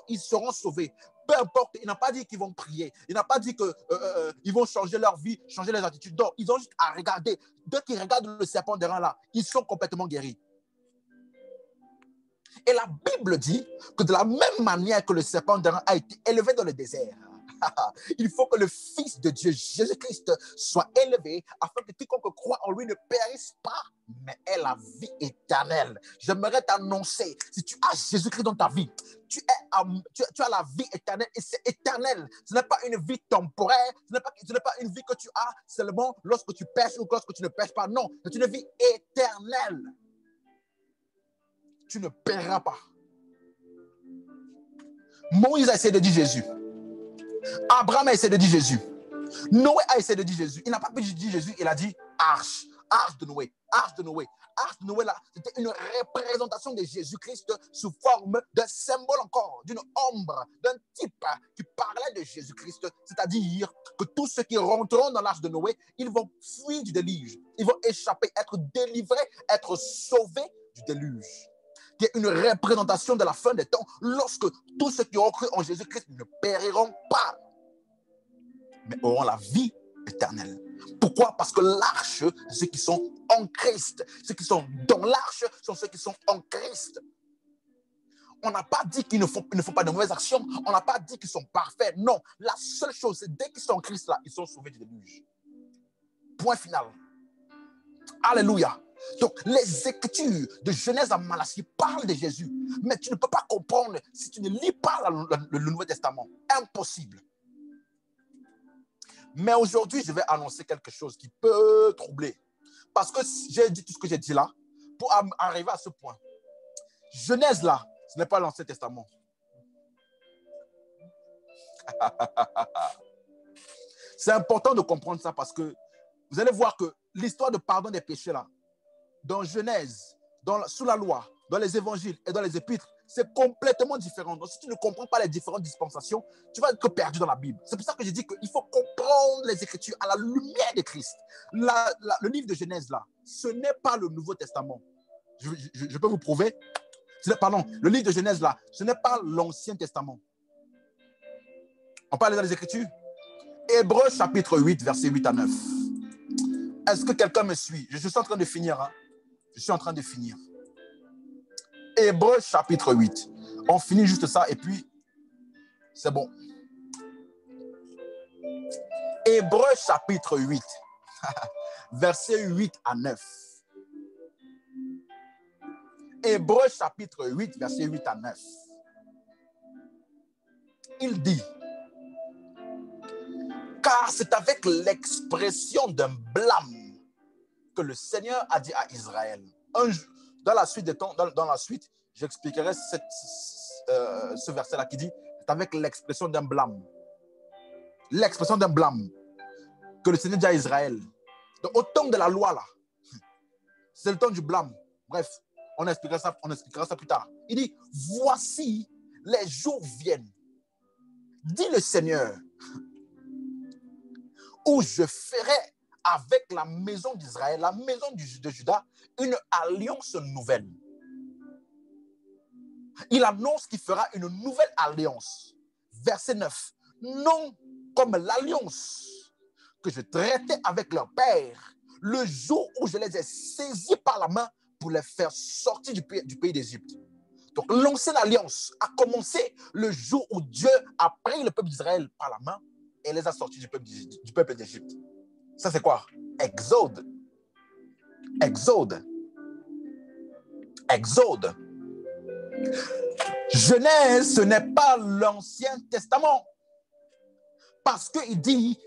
Speaker 1: ils seront sauvés. Peu importe, il n'a pas dit qu'ils vont prier. Il n'a pas dit qu'ils vont changer leur vie, changer leurs attitudes. Donc, ils ont juste à regarder. Dès qu'ils regardent le serpent d'airain là, ils sont complètement guéris. Et la Bible dit que de la même manière que le serpent d'airain a été élevé dans le désert, il faut que le Fils de Dieu, Jésus-Christ, soit élevé afin que quiconque croit en lui ne périsse pas, mais ait la vie éternelle. J'aimerais t'annoncer, si tu as Jésus-Christ dans ta vie, tu as la vie éternelle et c'est éternel. Ce n'est pas une vie temporaire, ce n'est pas une vie que tu as seulement lorsque tu pêches ou lorsque tu ne pêches pas. Non, c'est une vie éternelle. Tu ne perdras pas. Moïse a essayé de dire Jésus. Abraham a essayé de dire Jésus. Noé a essayé de dire Jésus. Il n'a pas pu dire Jésus, il a dit arche. Arche de Noé. Arche de Noé. Arche de Noé, là, c'était une représentation de Jésus-Christ sous forme d'un symbole encore, d'une ombre, d'un type qui parlait de Jésus-Christ. C'est-à-dire que tous ceux qui rentreront dans l'arche de Noé, ils vont fuir du déluge. Ils vont échapper, être délivrés, être sauvés du déluge. Qui est une représentation de la fin des temps, lorsque tous ceux qui ont cru en Jésus-Christ ne périront pas, mais auront la vie éternelle. Pourquoi? Parce que l'arche, c'est ceux qui sont en Christ. Ceux qui sont dans l'arche sont ceux qui sont en Christ. On n'a pas dit qu'ils ne font pas de mauvaises actions. On n'a pas dit qu'ils sont parfaits. Non, la seule chose, c'est dès qu'ils sont en Christ, là, ils sont sauvés du déluge. Point final. Alléluia. Donc, les Écritures de Genèse à Malachie parlent de Jésus. Mais tu ne peux pas comprendre si tu ne lis pas le Nouveau Testament. Impossible. Mais aujourd'hui, je vais annoncer quelque chose qui peut troubler. Parce que j'ai dit tout ce que j'ai dit là pour arriver à ce point. Genèse là, ce n'est pas l'Ancien Testament. C'est important de comprendre ça parce que vous allez voir que l'histoire de pardon des péchés là, dans Genèse, sous la loi, dans les évangiles et dans les épîtres, c'est complètement différent. Donc, si tu ne comprends pas les différentes dispensations, tu vas être perdu dans la Bible. C'est pour ça que je dis qu'il faut comprendre les Écritures à la lumière de Christ. Le livre de Genèse, là, ce n'est pas le Nouveau Testament. Je peux vous prouver. Pardon, le livre de Genèse, là, ce n'est pas l'Ancien Testament. On parle dans les Écritures. Hébreux chapitre 8, versets 8 à 9. Est-ce que quelqu'un me suit? Je suis en train de finir. Hein? Je suis en train de finir. Hébreux chapitre 8. On finit juste ça et puis c'est bon. Hébreux chapitre 8. Versets 8 à 9. Hébreux chapitre 8, versets 8 à 9. Il dit, car c'est avec l'expression d'un blâme que le Seigneur a dit à Israël. Dans la suite, j'expliquerai ce verset-là qui dit, c'est avec l'expression d'un blâme. L'expression d'un blâme que le Seigneur dit à Israël. Donc, au temps de la loi, là, c'est le temps du blâme. Bref, on expliquera ça plus tard. Il dit, voici, les jours viennent, dit le Seigneur, où je ferai avec la maison d'Israël, la maison de Juda, une alliance nouvelle. Il annonce qu'il fera une nouvelle alliance. Verset 9. Non comme l'alliance que je traitais avec leur père, le jour où je les ai saisis par la main pour les faire sortir du pays d'Égypte. Donc l'ancienne alliance a commencé le jour où Dieu a pris le peuple d'Israël par la main et les a sortis du peuple d'Égypte. Ça c'est quoi? Exode. Exode. Exode. Genèse, ce n'est pas l'Ancien Testament. Parce qu'il dit,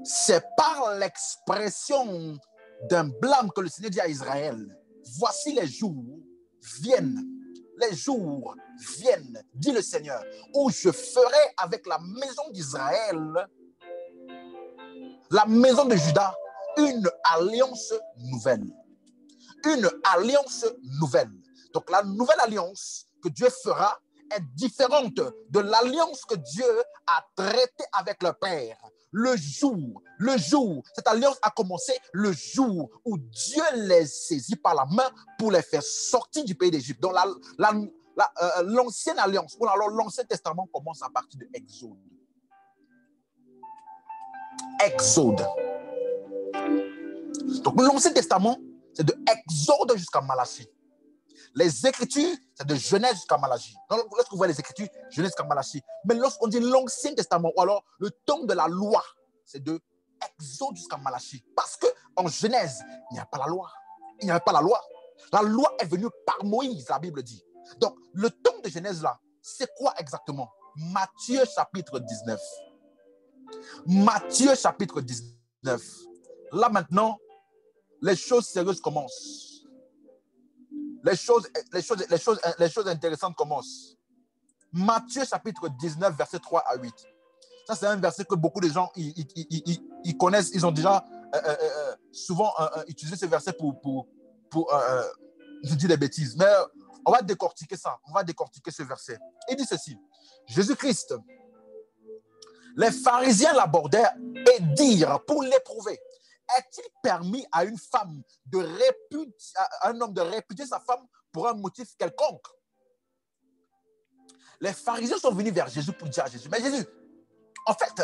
Speaker 1: c'est par l'expression d'un blâme que le Seigneur dit à Israël. Voici les jours viennent, dit le Seigneur, où je ferai avec la maison d'Israël, la maison de Juda, une alliance nouvelle. Une alliance nouvelle. Donc la nouvelle alliance que Dieu fera est différente de l'alliance que Dieu a traitée avec le Père. Le jour, cette alliance a commencé le jour où Dieu les saisit par la main pour les faire sortir du pays d'Égypte. Donc l'ancienne alliance, ou alors l'Ancien Testament commence à partir de Exode. Exode. Donc l'Ancien Testament, c'est de Exode jusqu'à Malachie. Les Écritures, c'est de Genèse jusqu'à Malachie. Donc, lorsque vous voyez les Écritures, Genèse jusqu'à Malachie. Mais lorsqu'on dit l'Ancien Testament, ou alors le temps de la loi, c'est de Exode jusqu'à Malachie. Parce qu'en Genèse, il n'y a pas la loi. Il n'y avait pas la loi. La loi est venue par Moïse, la Bible dit. Donc, le temps de Genèse là, c'est quoi exactement? Matthieu chapitre 19. Matthieu chapitre 19. Là maintenant, les choses sérieuses commencent. Les choses intéressantes commencent. Matthieu chapitre 19, verset 3 à 8. Ça, c'est un verset que beaucoup de gens ils connaissent. Ils ont déjà souvent utilisé ce verset pour dire des bêtises. Mais on va décortiquer ça. On va décortiquer ce verset. Il dit ceci. Jésus-Christ, les pharisiens l'abordèrent et dirent pour l'éprouver. Est-il permis à une femme à un homme de répudier sa femme pour un motif quelconque? Les pharisiens sont venus vers Jésus pour dire à Jésus, mais Jésus, en fait,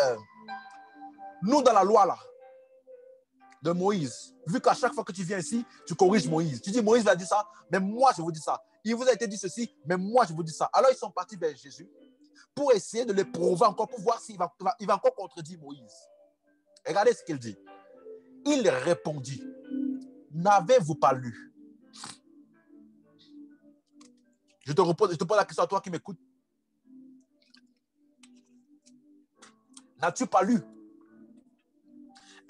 Speaker 1: nous dans la loi là, de Moïse, vu qu'à chaque fois que tu viens ici, tu corriges Moïse. Tu dis, Moïse a dit ça, mais moi je vous dis ça. Il vous a été dit ceci, mais moi je vous dis ça. Alors ils sont partis vers Jésus pour essayer de l'éprouver encore, pour voir s'il va encore contredire Moïse. Regardez ce qu'il dit. Il répondit, n'avez-vous pas lu? Je te pose la question à toi qui m'écoutes. N'as-tu pas lu?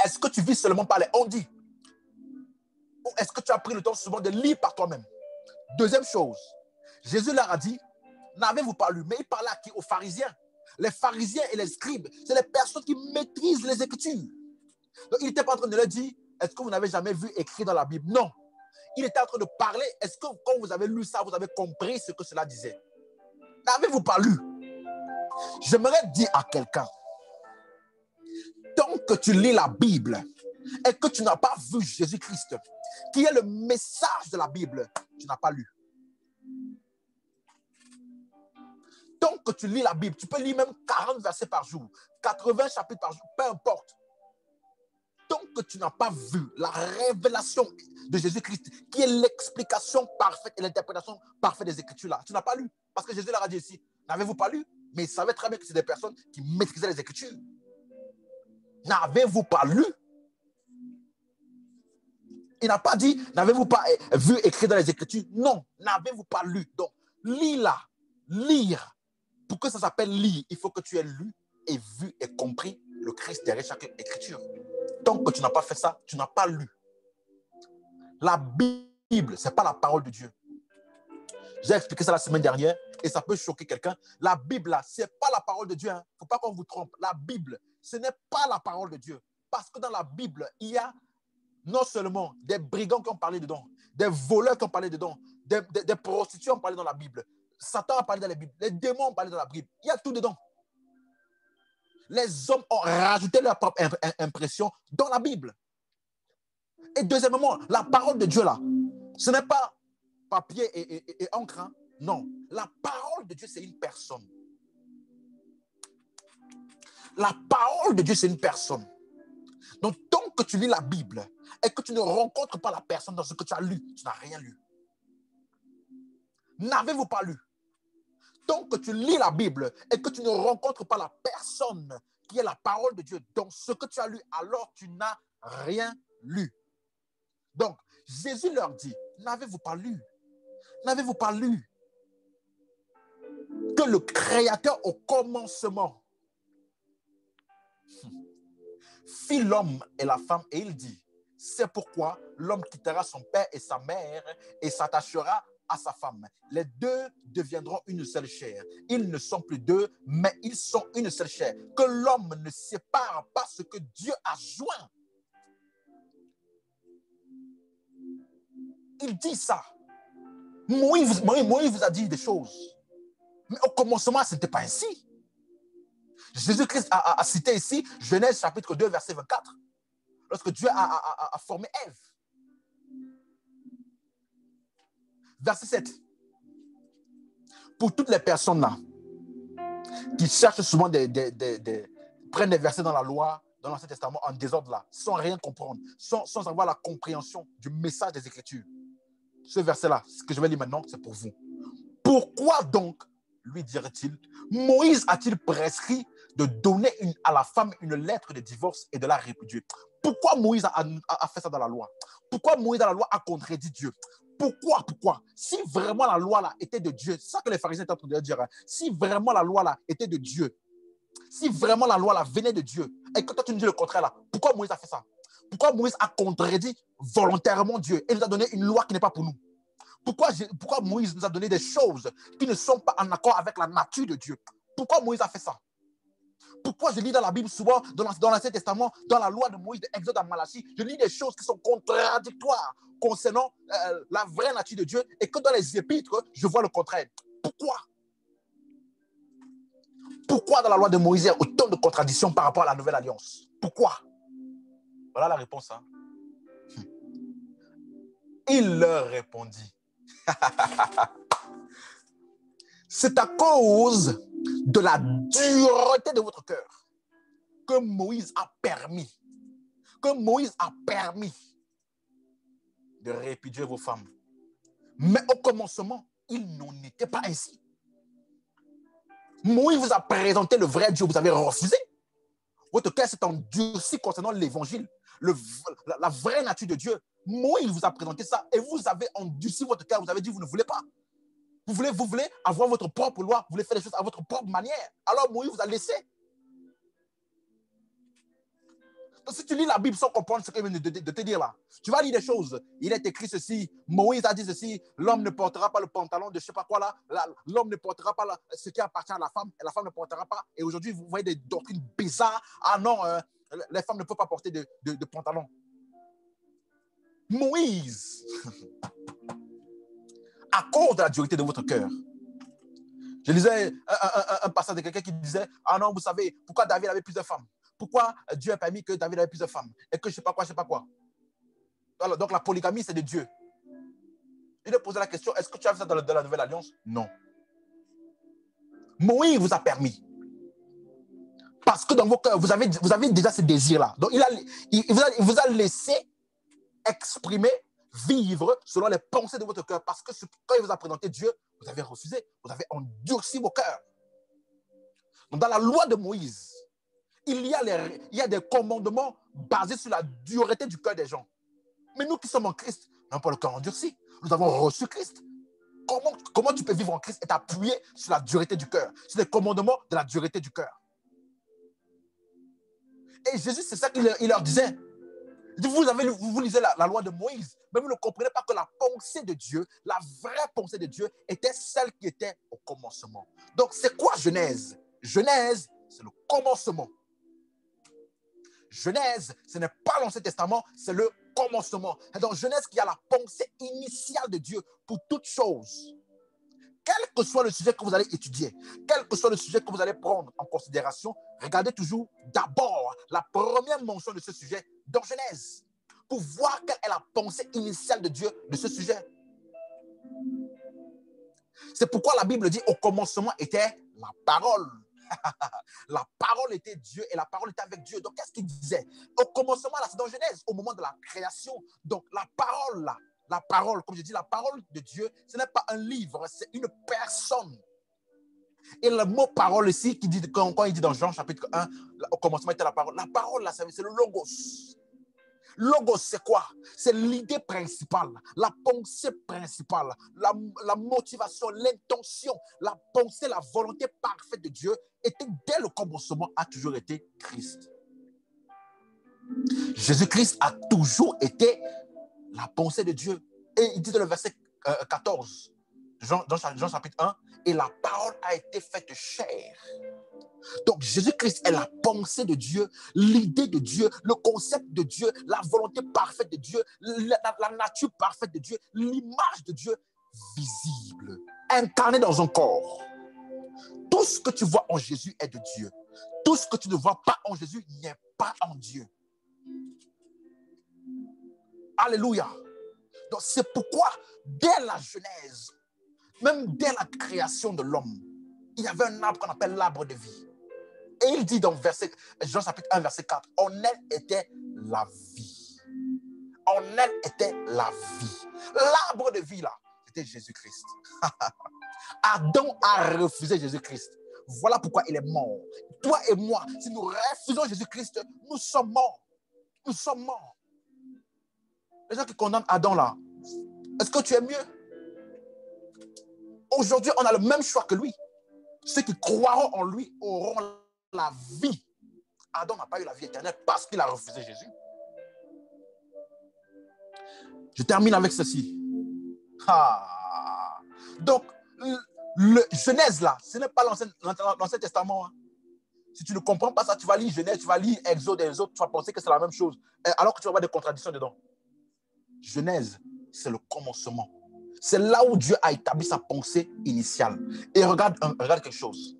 Speaker 1: Est-ce que tu vis seulement par les on-dit? Ou est-ce que tu as pris le temps souvent de lire par toi-même? Deuxième chose, Jésus leur a dit, n'avez-vous pas lu? Mais il parlait à qui? Aux pharisiens. Les pharisiens et les scribes, c'est les personnes qui maîtrisent les Écritures. Donc, il n'était pas en train de leur dire, est-ce que vous n'avez jamais vu écrit dans la Bible? Non. Il était en train de parler, est-ce que quand vous avez lu ça, vous avez compris ce que cela disait? N'avez-vous pas lu? J'aimerais dire à quelqu'un, tant que tu lis la Bible et que tu n'as pas vu Jésus-Christ, qui est le message de la Bible, tu n'as pas lu. Tant que tu lis la Bible, tu peux lire même 40 versets par jour, 80 chapitres par jour, peu importe. Tant que tu n'as pas vu la révélation de Jésus-Christ, qui est l'explication parfaite et l'interprétation parfaite des Écritures là, tu n'as pas lu. Parce que Jésus leur a dit ici, n'avez-vous pas lu? Mais il savait très bien que c'est des personnes qui maîtrisaient les Écritures. N'avez-vous pas lu? Il n'a pas dit, n'avez-vous pas vu écrit dans les Écritures? Non, n'avez-vous pas lu? Donc, lis-la. Lire. Pour que ça s'appelle lire, il faut que tu aies lu et vu et compris le Christ derrière chaque écriture. Tant que tu n'as pas fait ça, tu n'as pas lu. La Bible, ce n'est pas la parole de Dieu. J'ai expliqué ça la semaine dernière et ça peut choquer quelqu'un. La Bible, là, ce n'est pas la parole de Dieu. Il ne faut pas qu'on vous trompe. La Bible, ce n'est pas la parole de Dieu. Parce que dans la Bible, il y a non seulement des brigands qui ont parlé dedans, des voleurs qui ont parlé dedans, des prostituées qui ont parlé dans la Bible. Satan a parlé dans la Bible. Les démons ont parlé dans la Bible. Il y a tout dedans. Les hommes ont rajouté leur propre impression dans la Bible. Et deuxièmement, la parole de Dieu là, ce n'est pas papier et encre. Hein? Non, la parole de Dieu, c'est une personne. La parole de Dieu, c'est une personne. Donc, tant que tu lis la Bible et que tu ne rencontres pas la personne dans ce que tu as lu, tu n'as rien lu. N'avez-vous pas lu? Tant que tu lis la Bible et que tu ne rencontres pas la personne qui est la parole de Dieu dans ce que tu as lu, alors tu n'as rien lu. Donc, Jésus leur dit, n'avez-vous pas lu? N'avez-vous pas lu que le Créateur au commencement fit l'homme et la femme et il dit, c'est pourquoi l'homme quittera son père et sa mère et s'attachera à sa femme. Les deux deviendront une seule chair. Ils ne sont plus deux, mais ils sont une seule chair. Que l'homme ne sépare pas ce que Dieu a joint. Il dit ça. Moïse vous a dit des choses. Mais au commencement, ce n'était pas ainsi. Jésus-Christ a cité ici Genèse chapitre 2, verset 24. Lorsque Dieu a formé Ève. Verset 7. Pour toutes les personnes là, qui cherchent souvent prennent des versets dans la loi, dans l'Ancien Testament, en désordre là, sans rien comprendre, sans avoir la compréhension du message des Écritures. Ce verset-là, ce que je vais lire maintenant, c'est pour vous. Pourquoi donc, lui dirait-il, Moïse a-t-il prescrit de donner à la femme une lettre de divorce et de la répudier? Pourquoi Moïse a fait ça dans la loi? Pourquoi Moïse dans la loi a contredit Dieu? Pourquoi? Si vraiment la loi là était de Dieu, c'est ça que les pharisiens étaient en train de dire, hein, si vraiment la loi là était de Dieu, si vraiment la loi là venait de Dieu, et que toi tu nous dis le contraire là, pourquoi Moïse a fait ça? Pourquoi Moïse a contredit volontairement Dieu et nous a donné une loi qui n'est pas pour nous? Pourquoi Moïse nous a donné des choses qui ne sont pas en accord avec la nature de Dieu? Pourquoi Moïse a fait ça? Pourquoi je lis dans la Bible souvent, dans l'Ancien Testament, dans la loi de Moïse, de Exode à Malachie, je lis des choses qui sont contradictoires concernant la vraie nature de Dieu et que dans les épîtres, je vois le contraire. Pourquoi? Pourquoi dans la loi de Moïse, il y a autant de contradictions par rapport à la nouvelle alliance? Pourquoi? Voilà la réponse. Hein? Il leur répondit. C'est à cause de la dureté de votre cœur que Moïse a permis de répudier vos femmes. Mais au commencement, il n'en était pas ainsi. Moïse vous a présenté le vrai Dieu, vous avez refusé. Votre cœur s'est endurci concernant l'évangile, la vraie nature de Dieu. Moïse vous a présenté ça et vous avez endurci votre cœur, vous avez dit vous ne voulez pas. Vous voulez avoir votre propre loi, vous voulez faire les choses à votre propre manière. Alors Moïse vous a laissé. Donc, si tu lis la Bible sans comprendre ce qu'il vient de te dire là, tu vas lire des choses. Il est écrit ceci, Moïse a dit ceci, l'homme ne portera pas le pantalon de je ne sais pas quoi là, l'homme ne portera pas ce qui appartient à la femme, et la femme ne portera pas. Et aujourd'hui, vous voyez des doctrines bizarres. Ah non, les femmes ne peuvent pas porter de pantalon. Moïse, à cause de la dureté de votre cœur. Je lisais un passage de quelqu'un qui disait, ah non, vous savez, pourquoi David avait plusieurs femmes? Pourquoi Dieu a permis que David avait plusieurs femmes? Et que je ne sais pas quoi, je ne sais pas quoi. Alors, donc la polygamie, c'est de Dieu. Il a posé la question, est-ce que tu as fait ça dans la Nouvelle Alliance? Non. Moïse vous a permis. Parce que dans vos cœurs, vous avez déjà ce désir-là. Donc, il vous a laissé exprimer, vivre selon les pensées de votre cœur. Parce que quand il vous a présenté Dieu, vous avez refusé. Vous avez endurci vos cœurs. Donc, dans la loi de Moïse, il y a des commandements basés sur la dureté du cœur des gens. Mais nous qui sommes en Christ, nous n'avons pas le cœur endurci. Nous avons reçu Christ. Comment tu peux vivre en Christ et t'appuyer sur la dureté du cœur, sur les commandements de la dureté du cœur? Et Jésus, c'est ça qu'il leur disait. Vous lisez la loi de Moïse, mais vous ne comprenez pas que la pensée de Dieu, la vraie pensée de Dieu, était celle qui était au commencement. Donc, c'est quoi Genèse? Genèse, c'est le commencement. Genèse, ce n'est pas l'Ancien Testament, c'est le commencement. Et dans Genèse, il y a la pensée initiale de Dieu pour toute chose. Quel que soit le sujet que vous allez étudier, quel que soit le sujet que vous allez prendre en considération, regardez toujours d'abord la première mention de ce sujet dans Genèse pour voir quelle est la pensée initiale de Dieu de ce sujet. C'est pourquoi la Bible dit au commencement était la parole. La parole était Dieu et la parole était avec Dieu. Donc, qu'est-ce qu'il disait? Au commencement, là, c'est dans Genèse, au moment de la création. Donc, la parole, là, la parole, comme je dis, la parole de Dieu, ce n'est pas un livre, c'est une personne. Et le mot parole ici, quand il dit dans Jean chapitre 1, au commencement était la parole. La parole, là, c'est le logos. Logos, c'est quoi? C'est l'idée principale, la pensée principale, la motivation, l'intention, la pensée, la volonté parfaite de Dieu était dès le commencement, a toujours été Christ. Jésus-Christ a toujours été la pensée de Dieu. Et il dit dans le verset 14, Jean chapitre 1, et la parole a été faite chair. Donc, Jésus-Christ est la pensée de Dieu, l'idée de Dieu, le concept de Dieu, la volonté parfaite de Dieu, la nature parfaite de Dieu, l'image de Dieu visible, incarnée dans un corps. Tout ce que tu vois en Jésus est de Dieu. Tout ce que tu ne vois pas en Jésus n'est pas en Dieu. Alléluia. Donc, c'est pourquoi, dès la Genèse, même dès la création de l'homme, il y avait un arbre qu'on appelle l'arbre de vie. Et il dit dans Jean chapitre 1, verset 4, en elle était la vie. En elle était la vie. L'arbre de vie, là, c'était Jésus-Christ. Adam a refusé Jésus-Christ. Voilà pourquoi il est mort. Toi et moi, si nous refusons Jésus-Christ, nous sommes morts. Nous sommes morts. Les gens qui condamnent Adam, là, est-ce que tu es mieux? Aujourd'hui, on a le même choix que lui. Ceux qui croiront en lui auront la vie. Adam n'a pas eu la vie éternelle parce qu'il a refusé Jésus. Je termine avec ceci. Donc, le Genèse là, ce n'est pas l'Ancien Testament. Hein. Si tu ne comprends pas ça, tu vas lire Genèse, tu vas lire Exode et les autres, tu vas penser que c'est la même chose. Alors que tu vas avoir des contradictions dedans. Genèse, c'est le commencement. C'est là où Dieu a établi sa pensée initiale. Et regarde quelque chose.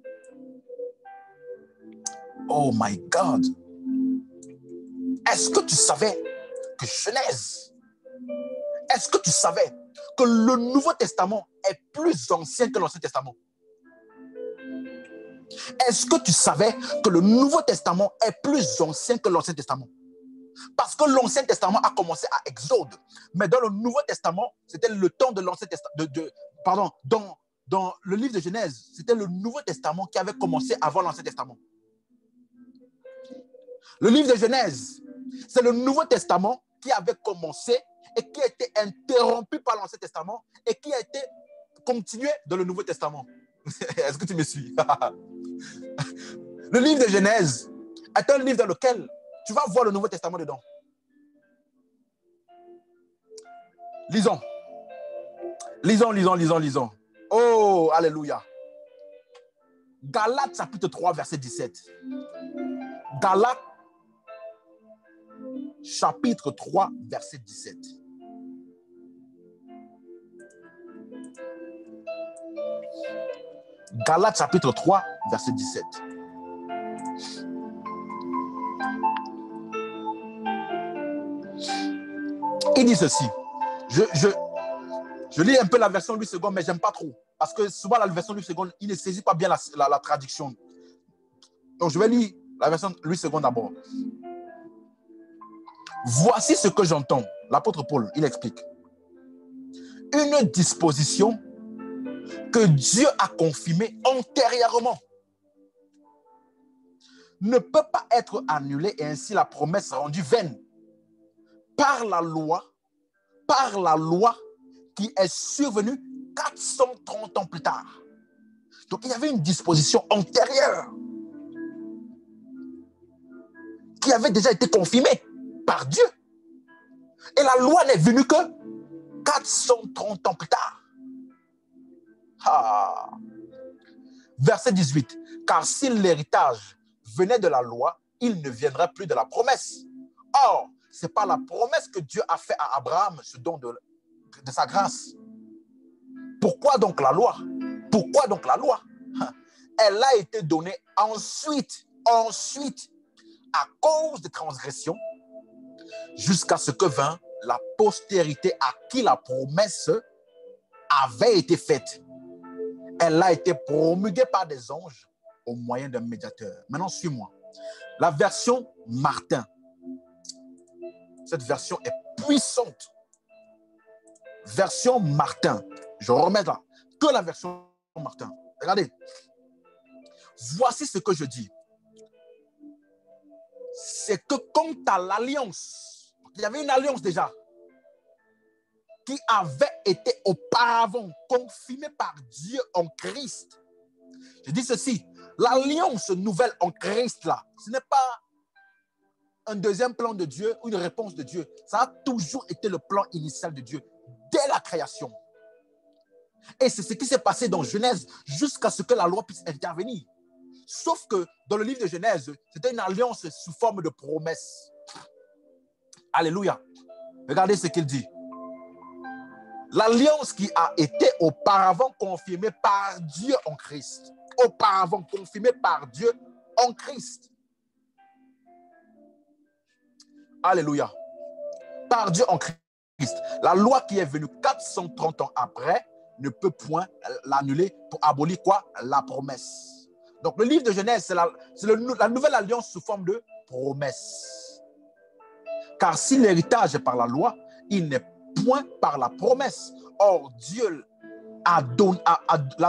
Speaker 1: Oh my God. Est-ce que tu savais que Genèse, est-ce que tu savais que le Nouveau Testament est plus ancien que l'Ancien Testament? Est-ce que tu savais que le Nouveau Testament est plus ancien que l'Ancien Testament? Parce que l'Ancien Testament a commencé à Exode. Mais dans le Nouveau Testament, c'était le temps de l'Ancien Testament. Dans le livre de Genèse, c'était le Nouveau Testament qui avait commencé avant l'Ancien Testament. Le livre de Genèse, c'est le Nouveau Testament qui avait commencé et qui a été interrompu par l'Ancien Testament et qui a été continué dans le Nouveau Testament. Est-ce que tu me suis? Le livre de Genèse est un livre dans lequel Tu vas voir le Nouveau Testament dedans. Lisons. Lisons. Oh, alléluia. Galates chapitre 3, verset 17. Galates chapitre 3, verset 17. Galates chapitre 3, verset 17. Il dit ceci. Je lis un peu la version Louis II, mais j'aime pas trop. Parce que souvent, la version Louis II, il ne saisit pas bien la traduction. Donc, je vais lire la version Louis II d'abord. Voici ce que j'entends. L'apôtre Paul, il explique. Une disposition que Dieu a confirmée antérieurement ne peut pas être annulée et ainsi la promesse rendue vaine par la loi qui est survenue 430 ans plus tard. Donc, il y avait une disposition antérieure qui avait déjà été confirmée par Dieu. Et la loi n'est venue que 430 ans plus tard. Ah. Verset 18. Car si l'héritage venait de la loi, il ne viendrait plus de la promesse. Or, c'est par la promesse que Dieu a fait à Abraham ce don de sa grâce. Pourquoi donc la loi? Elle a été donnée ensuite, à cause des transgressions, jusqu'à ce que vint la postérité à qui la promesse avait été faite. Elle a été promulguée par des anges au moyen d'un médiateur. Maintenant, suis-moi. La version Martin. Cette version est puissante. Version Martin. Je remets là. Que la version Martin. Regardez. Voici ce que je dis. C'est que quant à l'alliance, il y avait une alliance déjà qui avait été auparavant confirmée par Dieu en Christ. Je dis ceci, l'alliance nouvelle en Christ là, ce n'est pas un deuxième plan de Dieu ou une réponse de Dieu. Ça a toujours été le plan initial de Dieu dès la création. Et c'est ce qui s'est passé dans Genèse jusqu'à ce que la loi puisse intervenir. Sauf que dans le livre de Genèse, c'était une alliance sous forme de promesse. Alléluia. Regardez ce qu'il dit. L'alliance qui a été auparavant confirmée par Dieu en Christ. Auparavant confirmée par Dieu en Christ. Alléluia. Par Dieu en Christ. La loi qui est venue 430 ans après ne peut point l'annuler pour abolir quoi? La promesse. Donc le livre de Genèse, c'est la nouvelle alliance sous forme de promesse. Car si l'héritage est par la loi, il n'est point par la promesse. Or, Dieu l'a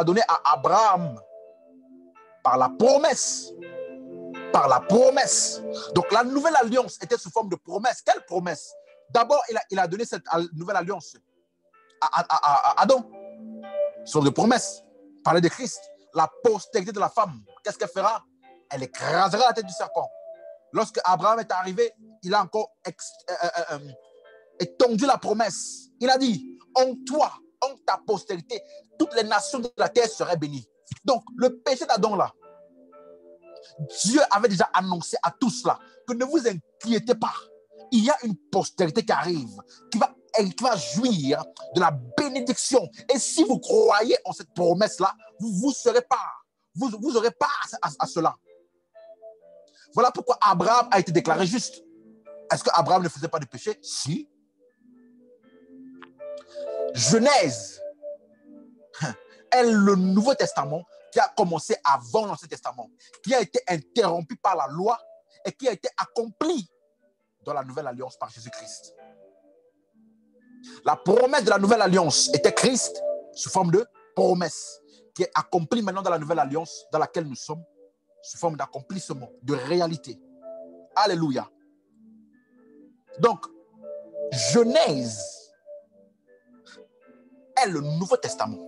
Speaker 1: donné à Abraham par la promesse. Par la promesse. Donc, la nouvelle alliance était sous forme de promesse. Quelle promesse? D'abord, il a donné cette nouvelle alliance à Adam. Sous forme de promesse. Parler de Christ. La postérité de la femme. Qu'est-ce qu'elle fera? Elle écrasera la tête du serpent. Lorsque Abraham est arrivé, il a encore étendu la promesse. Il a dit, en toi, en ta postérité, toutes les nations de la terre seraient bénies. Donc, le péché d'Adam là, Dieu avait déjà annoncé à tous cela que ne vous inquiétez pas. Il y a une postérité qui arrive, qui va jouir de la bénédiction. Et si vous croyez en cette promesse-là, vous serez part. Vous aurez part à cela. Voilà pourquoi Abraham a été déclaré juste. Est-ce qu'Abraham ne faisait pas de péché? Si. Genèse est le Nouveau Testament qui a commencé avant l'Ancien Testament, qui a été interrompu par la loi et qui a été accompli dans la Nouvelle Alliance par Jésus-Christ. La promesse de la Nouvelle Alliance était Christ sous forme de promesse, qui est accomplie maintenant dans la Nouvelle Alliance dans laquelle nous sommes, sous forme d'accomplissement, de réalité. Alléluia. Donc, Genèse est le Nouveau Testament,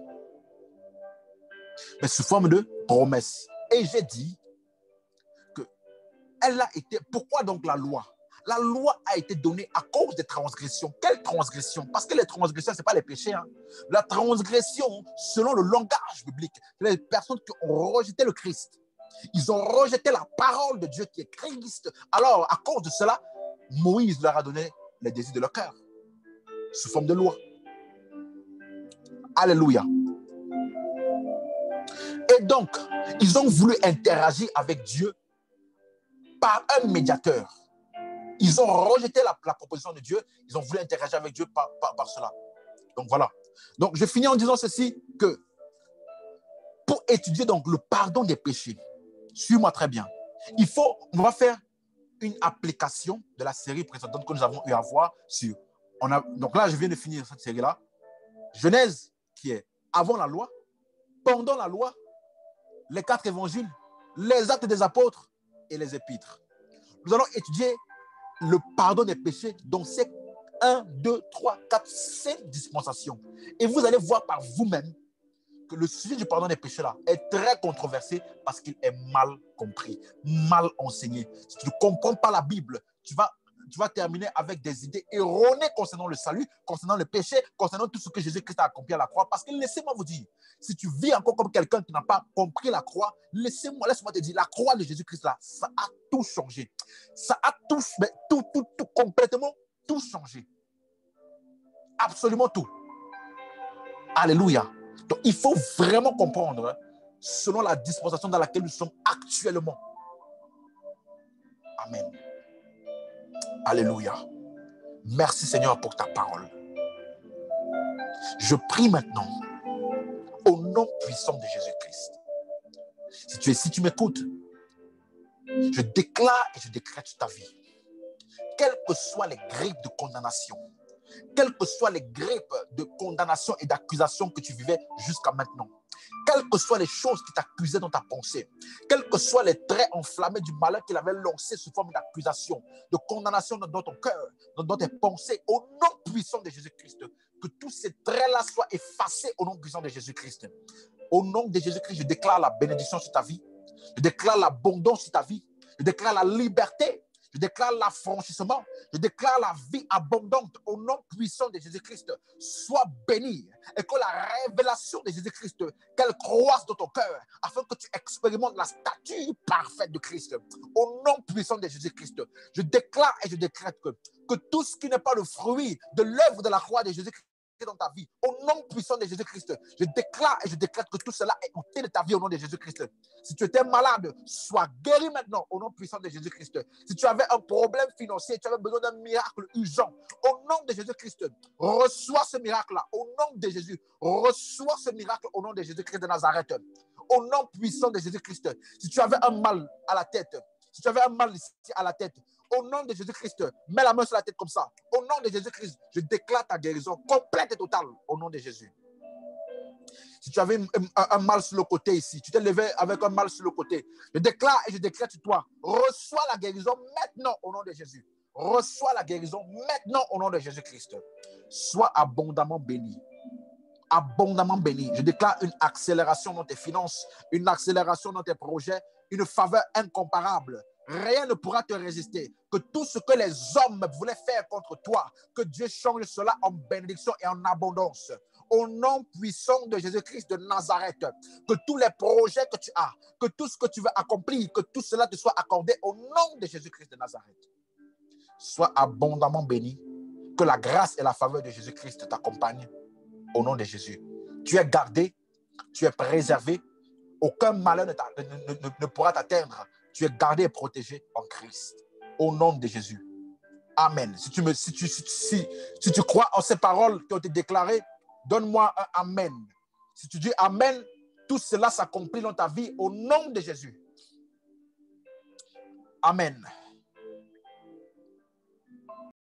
Speaker 1: mais sous forme de promesse. Et j'ai dit que Pourquoi donc la loi? La loi a été donnée à cause des transgressions. Quelles transgressions? Parce que les transgressions, ce n'est pas les péchés. Hein. La transgression, selon le langage biblique, c'est les personnes qui ont rejeté le Christ. Ils ont rejeté la parole de Dieu qui est Christ. Alors, à cause de cela, Moïse leur a donné les désirs de leur cœur, sous forme de loi. Alléluia. Et donc, ils ont voulu interagir avec Dieu par un médiateur. Ils ont rejeté la proposition de Dieu. Ils ont voulu interagir avec Dieu par cela. Donc voilà. Donc je finis en disant ceci, que pour étudier donc le pardon des péchés, suis-moi très bien, on va faire une application de la série précédente que nous avons eu à voir sur. Donc là, je viens de finir cette série-là. Genèse, qui est avant la loi, pendant la loi, les 4 évangiles, les actes des apôtres et les épîtres. Nous allons étudier le pardon des péchés dans ces 1, 2, 3, 4, 5 dispensations. Et vous allez voir par vous-même que le sujet du pardon des péchés là est très controversé parce qu'il est mal compris, mal enseigné. Si tu ne comprends pas la Bible, tu vas terminer avec des idées erronées concernant le salut, concernant le péché, concernant tout ce que Jésus-Christ a accompli à la croix. Parce que laissez-moi vous dire, si tu vis encore comme quelqu'un qui n'a pas compris la croix, laisse-moi te dire, la croix de Jésus-Christ là, ça a tout changé. Ça a tout, complètement tout changé. Absolument tout. Alléluia. Donc, il faut vraiment comprendre selon la dispensation dans laquelle nous sommes actuellement. Amen. Alléluia. Merci Seigneur pour ta parole. Je prie maintenant au nom puissant de Jésus-Christ. Si tu m'écoutes, je déclare et je décrète sur ta vie. Quelles que soient les grippes de condamnation, quelles que soient les grippes de condamnation et d'accusation que tu vivais jusqu'à maintenant, quelles que soient les choses qui t'accusaient dans ta pensée, quels que soient les traits enflammés du malheur qu'il avait lancé sous forme d'accusation, de condamnation dans ton cœur, dans tes pensées, au nom puissant de Jésus-Christ, que tous ces traits-là soient effacés au nom puissant de Jésus-Christ. Au nom de Jésus-Christ, je déclare la bénédiction sur ta vie, je déclare l'abondance sur ta vie, je déclare la liberté, je déclare l'affranchissement, je déclare la vie abondante au nom puissant de Jésus-Christ. Sois béni et que la révélation de Jésus-Christ, qu'elle croisse dans ton cœur afin que tu expérimentes la stature parfaite de Christ. Au nom puissant de Jésus-Christ, je déclare et je décrète que tout ce qui n'est pas le fruit de l'œuvre de la croix de Jésus-Christ dans ta vie, au nom puissant de Jésus-Christ, je déclare et je décrète que tout cela est ôté de ta vie au nom de Jésus-Christ. Si tu étais malade, sois guéri maintenant au nom puissant de Jésus-Christ. Si tu avais un problème financier, tu avais besoin d'un miracle urgent, au nom de Jésus-Christ, reçois ce miracle-là, au nom de Jésus. Reçois ce miracle au nom de Jésus-Christ de Nazareth. Au nom puissant de Jésus-Christ. Si tu avais un mal à la tête, si tu avais un mal ici à la tête, au nom de Jésus-Christ, mets la main sur la tête comme ça. Au nom de Jésus-Christ, je déclare ta guérison complète et totale au nom de Jésus. Si tu avais un mal sur le côté ici, tu t'es levé avec un mal sur le côté, je déclare et je déclare sur toi, reçois la guérison maintenant au nom de Jésus. Reçois la guérison maintenant au nom de Jésus-Christ. Sois abondamment béni. Abondamment béni. Je déclare une accélération dans tes finances, une accélération dans tes projets, une faveur incomparable. Rien ne pourra te résister. Que tout ce que les hommes voulaient faire contre toi, que Dieu change cela en bénédiction et en abondance. Au nom puissant de Jésus-Christ de Nazareth, que tous les projets que tu as, que tout ce que tu veux accomplir, que tout cela te soit accordé au nom de Jésus-Christ de Nazareth. Sois abondamment béni. Que la grâce et la faveur de Jésus-Christ t'accompagnent au nom de Jésus. Tu es gardé, tu es préservé. Aucun malheur ne pourra t'atteindre. Tu es gardé et protégé en Christ. Au nom de Jésus. Amen. Si tu crois en ces paroles qui ont été déclarées, donne-moi un Amen. Si tu dis Amen, tout cela s'accomplit dans ta vie au nom de Jésus. Amen.